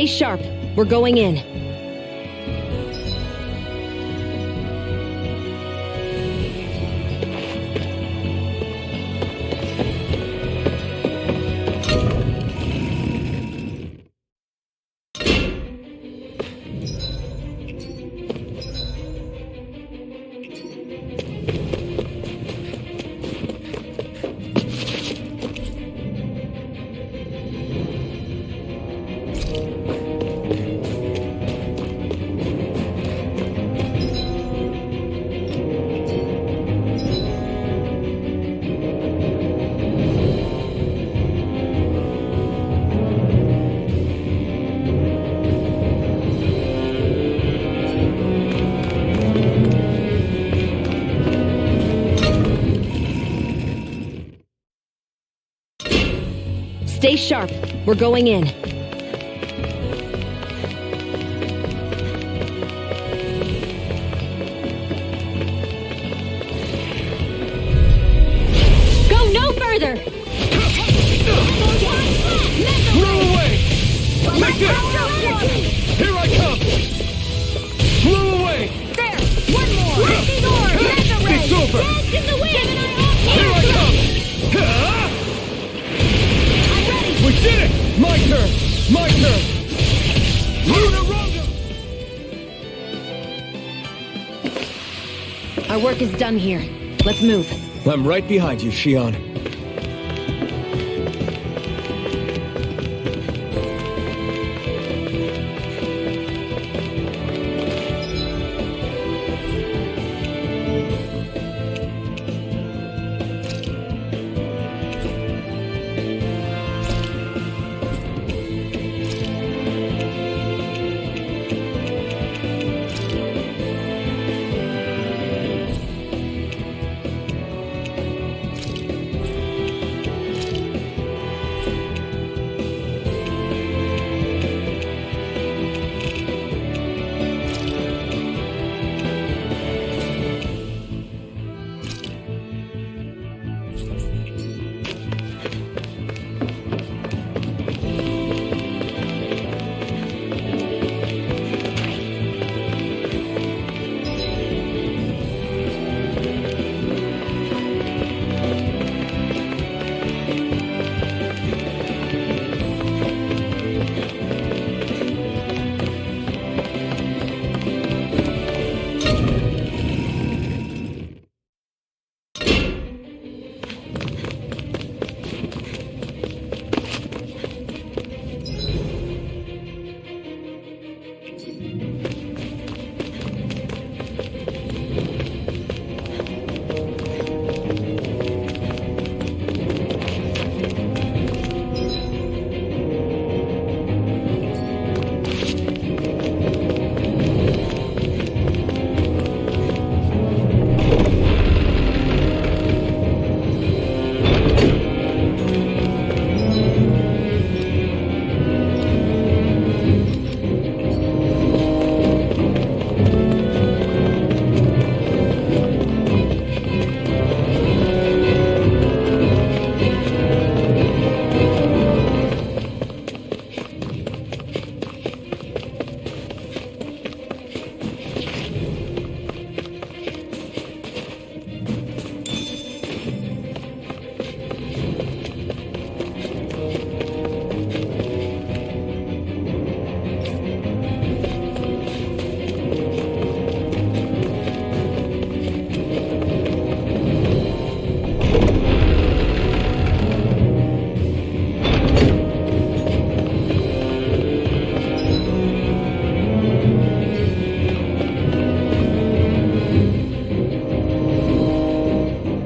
sharp. We're going in. Stay sharp. We're going in. Go no further! Blow away! Make it! Here I come! Blow away! There! One more! Lightning orb! Mega ray! It's over! Dance in the wind! Here I come! We did it! My turn! My turn! Lunarongo! Our work is done here. Let's move. I'm right behind you, Shion.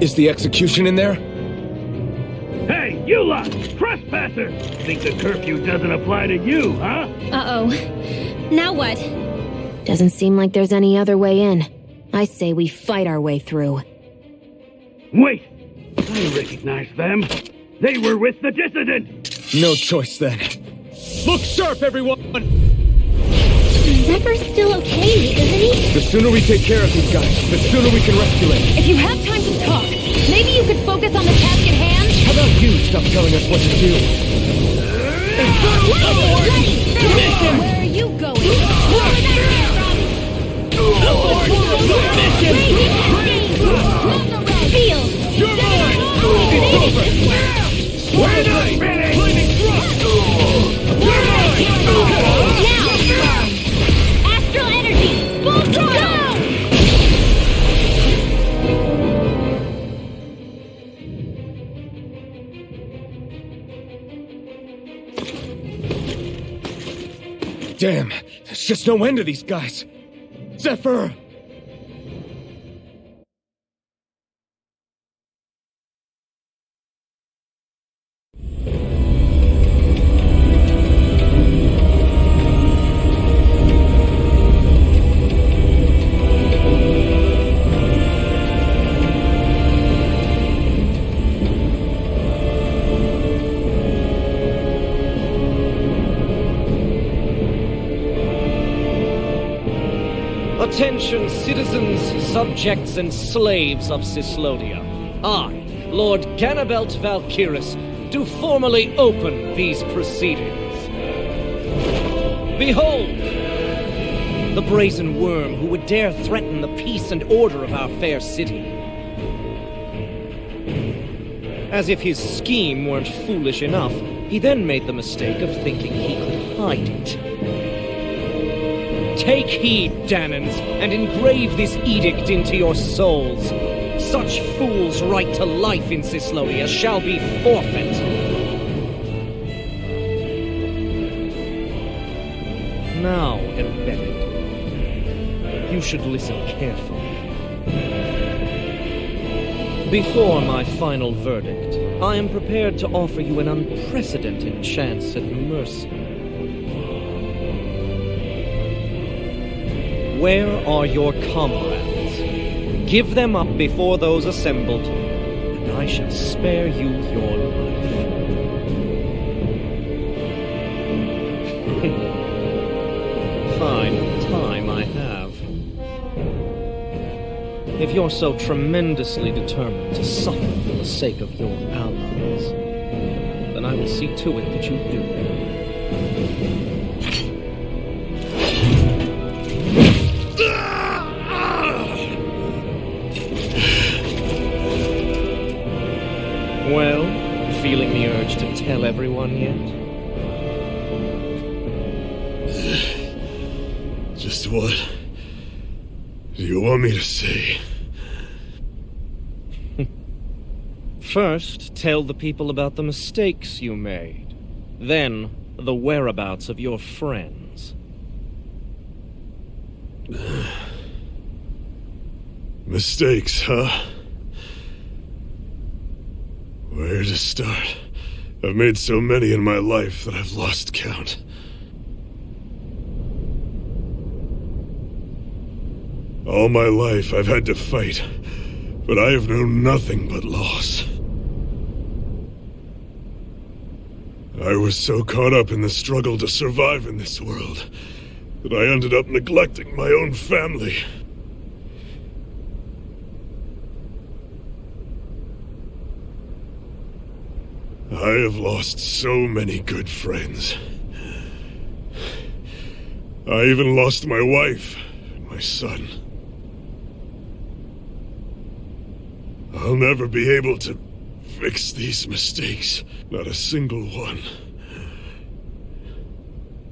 Is the execution in there? Hey, you lot! Trespasser! Think the curfew doesn't apply to you, huh? Uh-oh. Now what? Doesn't seem like there's any other way in. I say we fight our way through. Wait! I recognize them. They were with the dissident! No choice then. Look sharp, everyone! Zephyr's still okay, isn't he? The sooner we take care of these guys, the sooner we can rescue him. If you have time to talk, maybe you could focus on the task at hand? How about you stop telling us what to do? Ready! Mission! Where are you going? Feel! You're mine! It's over! We're not finished! Lightning thrust! You're mine! Now! Astral energy! Full throttle! Damn, there's just no end to these guys. Zephyr! Attention, citizens, subjects, and slaves of Cyslodia. I, Lord Ganabelt Valkyris, do formally open these proceedings. Behold! The brazen worm who would dare threaten the peace and order of our fair city. As if his scheme weren't foolish enough, he then made the mistake of thinking he could hide it. Take heed, Danans, and engrave this edict into your souls. Such fools' right to life in Cyslodia shall be forfeit. Now, embedded, you should listen carefully. Before my final verdict, I am prepared to offer you an unprecedented chance at mercy. Where are your comrades? Give them up before those assembled, and I shall spare you your life. Fine time I have. If you're so tremendously determined to suffer for the sake of your allies, then I will see to it that you do. Well, feeling the urge to tell everyone yet? Just what do you want me to say? First, tell the people about the mistakes you made. Then, the whereabouts of your friends. Mistakes, huh? Where to start? I've made so many in my life that I've lost count. All my life I've had to fight, but I have known nothing but loss. I was so caught up in the struggle to survive in this world that I ended up neglecting my own family. I have lost so many good friends. I even lost my wife and my son. I'll never be able to fix these mistakes. Not a single one.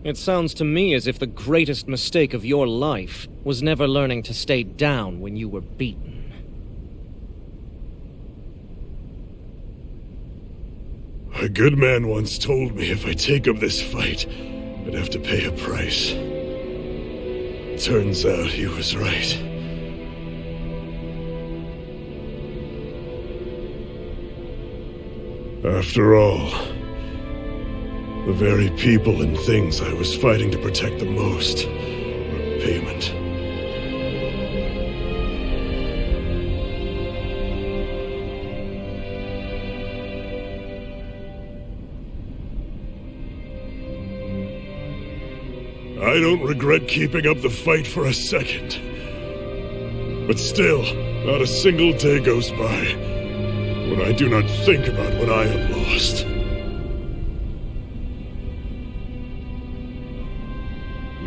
It sounds to me as if the greatest mistake of your life was never learning to stay down when you were beaten. A good man once told me if I take up this fight, I'd have to pay a price. Turns out he was right. After all, the very people and things I was fighting to protect the most were payment. I don't regret keeping up the fight for a second. But still, not a single day goes by when I do not think about what I have lost.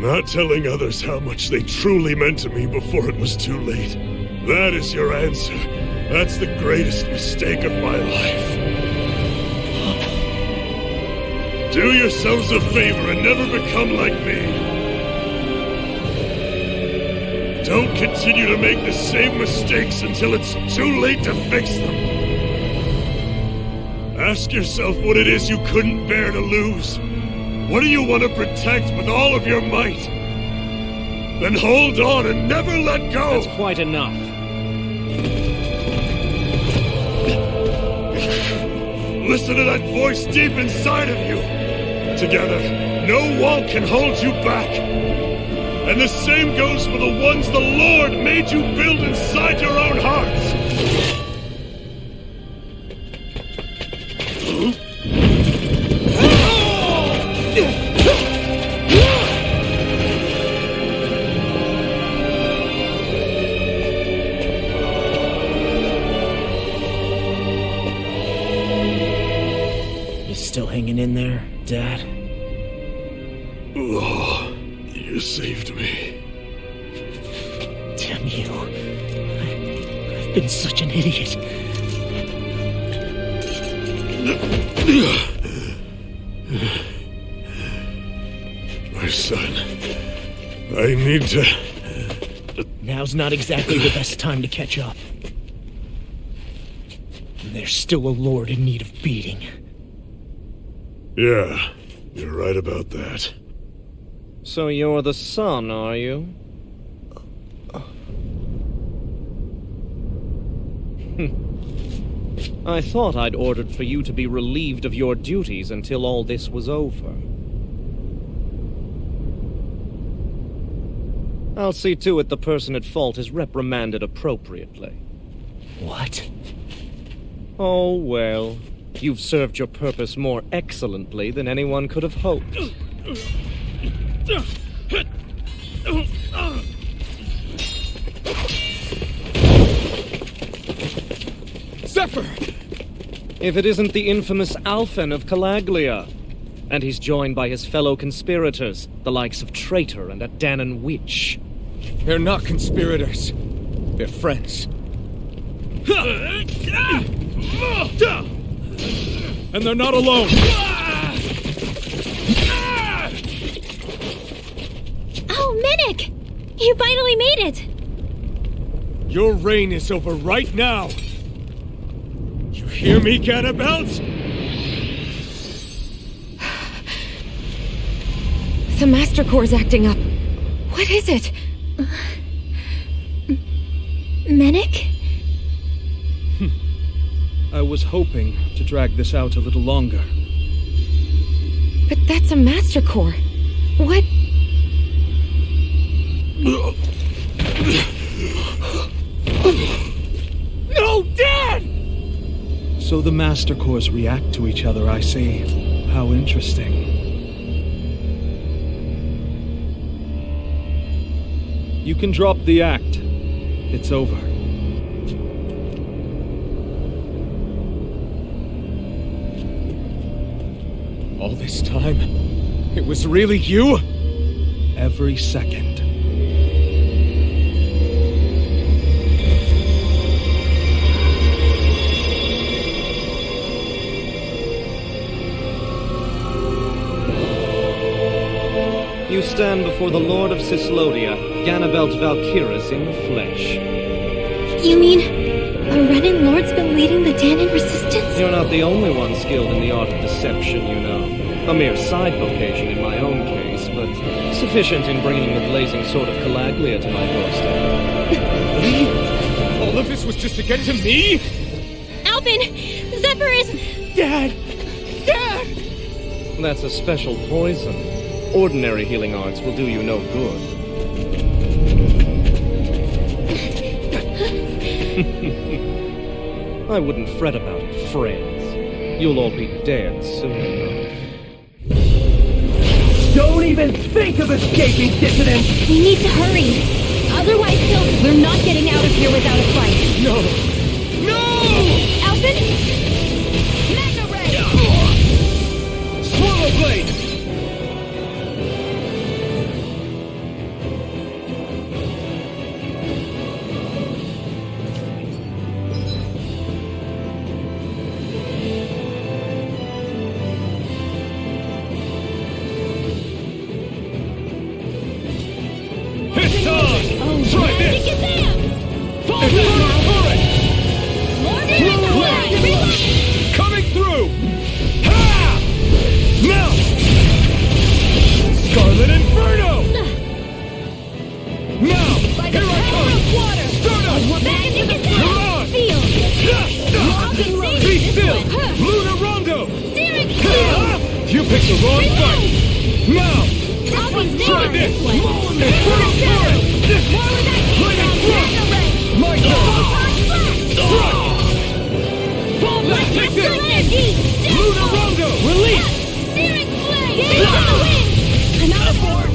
Not telling others how much they truly meant to me before it was too late. That is your answer. That's the greatest mistake of my life. Do yourselves a favor and never become like me. Don't continue to make the same mistakes until it's too late to fix them. Ask yourself what it is you couldn't bear to lose. What do you want to protect with all of your might? Then hold on and never let go! That's quite enough. Listen to that voice deep inside of you! Together, no wall can hold you back! And the same goes for the ones the Lord made you build inside your own hearts! Still hanging in there, Dad? Oh, you saved me. Damn you. I've been such an idiot. My son, I need to... Now's not exactly the best time to catch up. And there's still a lord in need of beating. Yeah, you're right about that. So you're the son, are you? I thought I'd ordered for you to be relieved of your duties until all this was over. I'll see to it the person at fault is reprimanded appropriately. What? Oh, well. You've served your purpose more excellently than anyone could have hoped. Zephyr! If it isn't the infamous Alphen of Calaglia. And he's joined by his fellow conspirators, the likes of Traitor and a Danan Witch. They're not conspirators. They're friends. And they're not alone! Oh, Minik! You finally made it! Your reign is over right now! You hear me, Ganabelt? The Master Core's acting up. What is it? Minik? I was hoping to drag this out a little longer. But that's a Master Core. What? No, Dad! So the Master Cores react to each other, I see. How interesting. You can drop the act. It's over. All this time, it was really you? Every second. You stand before the Lord of Cyslodia, Ganabelt Valkyris in the flesh. You mean a Renan Lord's been leading the Danan resistance? You're not the only one skilled in the art of deception, you know. A mere side vocation in my own case, but sufficient in bringing the blazing sword of Calaglia to my doorstep. All of this was just to get to me? Alphen! Zephyr is... Dad! Dad! That's a special poison. Ordinary healing arts will do you no good. I wouldn't fret about it, friends. You'll all be dead soon enough. Don't even think of escaping, dissidents! We need to hurry. Otherwise, we're not getting out of here without a fight. No! No! Alphen? Magna Ray! Swallow Blade! Coming through! Ha! Now! Scarlet Inferno! Now! Here I come! Stardust! Mirage! Be still! Luna Rondo! You picked the wrong fight! Now! Try this! Inferno Torrent! Lightning Thrust! My God! Let's take this! Luna Rondo! Release! Searing Flame! I'm out of board!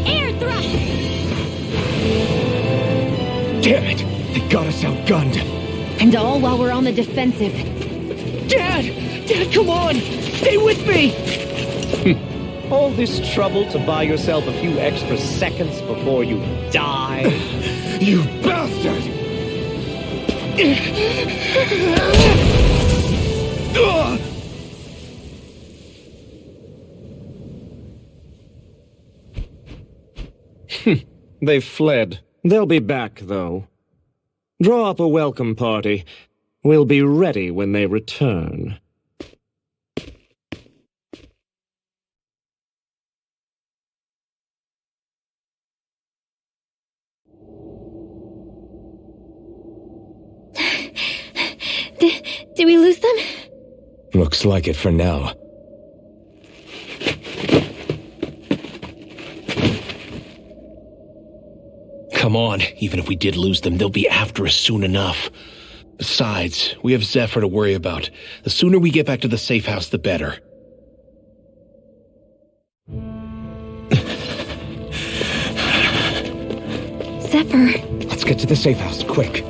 Air Thrust! Damn it! They got us outgunned! And all while we're on the defensive. Dad! Dad, come on! Stay with me! All this trouble to buy yourself a few extra seconds before you die? You bastard! They've fled. They'll be back, though. Draw up a welcome party. We'll be ready when they return. Did we lose them? Looks like it for now. Come on, even if we did lose them, they'll be after us soon enough. Besides, we have Zephyr to worry about. The sooner we get back to the safe house, the better. Zephyr. Let's get to the safe house, quick.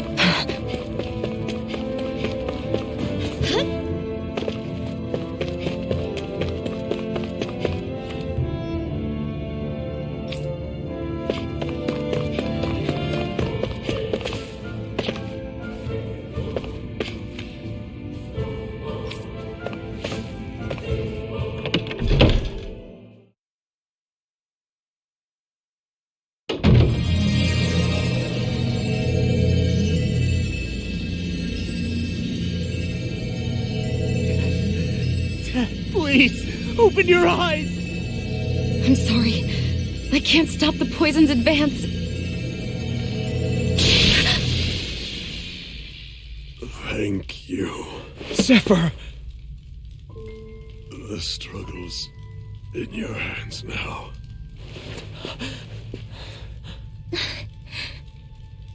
Please, open your eyes! I'm sorry. I can't stop the poison's advance. Thank you. Zephyr! The struggle's in your hands now.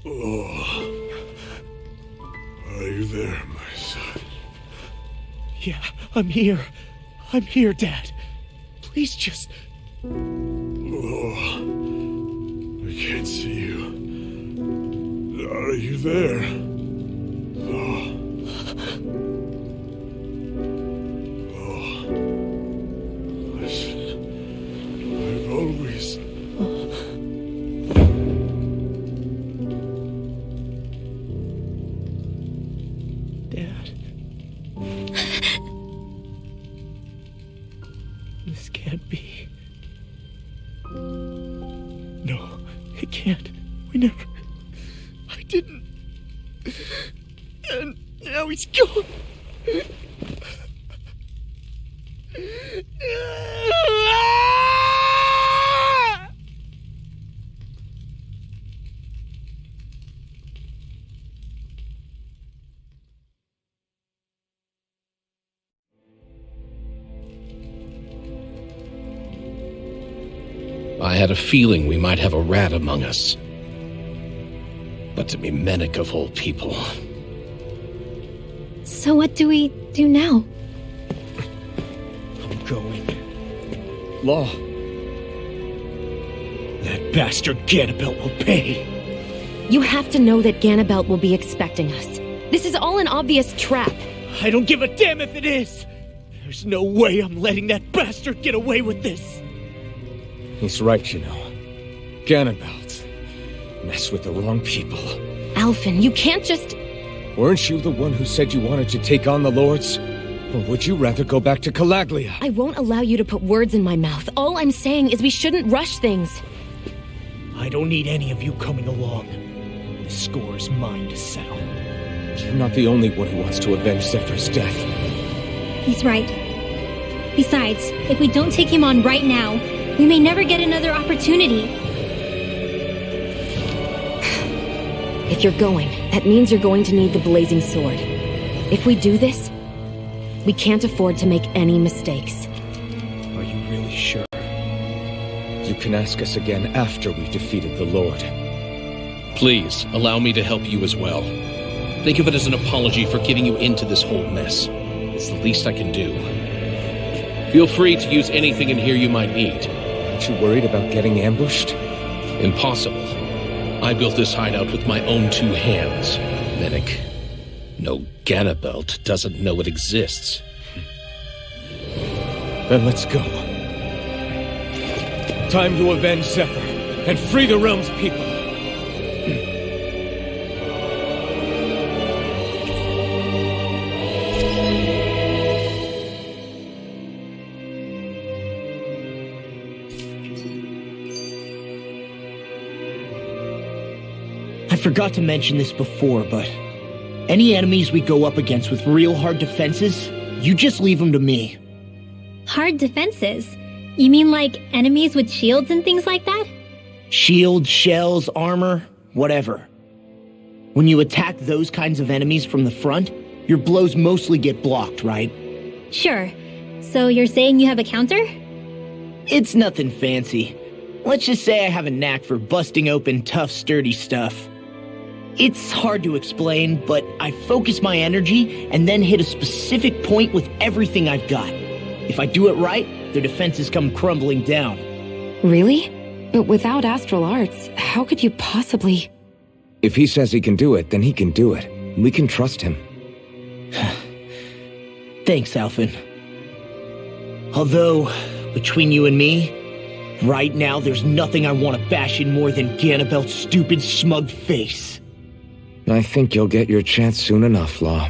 Oh. Are you there, my son? Yeah, I'm here. I'm here, Dad. Please just... Oh. I can't see you. Are you there? Oh. I've always... Dad. This can't be. No, it can't. We never... I didn't... And now he's gone. I had a feeling we might have a rat among us. But to be Menek of all people... So what do we do now? I'm going. Law. That bastard Ganabelt will pay. You have to know that Ganabelt will be expecting us. This is all an obvious trap. I don't give a damn if it is! There's no way I'm letting that bastard get away with this! He's right, you know. Ganabelt. Mess with the wrong people. Alphen, you can't just... Weren't you the one who said you wanted to take on the Lords? Or would you rather go back to Calaglia? I won't allow you to put words in my mouth. All I'm saying is we shouldn't rush things. I don't need any of you coming along. The score is mine to settle. You're not the only one who wants to avenge Zephyr's death. He's right. Besides, if we don't take him on right now, we may never get another opportunity. If you're going, that means you're going to need the Blazing Sword. If we do this, we can't afford to make any mistakes. Are you really sure? You can ask us again after we've defeated the Lord. Please, allow me to help you as well. Think of it as an apology for getting you into this whole mess. It's the least I can do. Feel free to use anything in here you might need. Aren't you worried about getting ambushed? Impossible. I built this hideout with my own 2 hands, Medic. No Ganabelt doesn't know it exists. Then let's go. Time to avenge Zephyr and free the realm's people. I forgot to mention this before, but any enemies we go up against with real hard defenses, you just leave them to me. Hard defenses? You mean like enemies with shields and things like that? Shields, shells, armor, whatever. When you attack those kinds of enemies from the front, your blows mostly get blocked, right? Sure. So you're saying you have a counter? It's nothing fancy. Let's just say I have a knack for busting open tough, sturdy stuff. It's hard to explain, but I focus my energy and then hit a specific point with everything I've got. If I do it right, their defenses come crumbling down. Really? But without astral arts, how could you possibly... If he says he can do it, then he can do it. We can trust him. Thanks, Alphen. Although, between you and me, right now there's nothing I want to bash in more than Ganabelt's stupid, smug face. I think you'll get your chance soon enough, Law.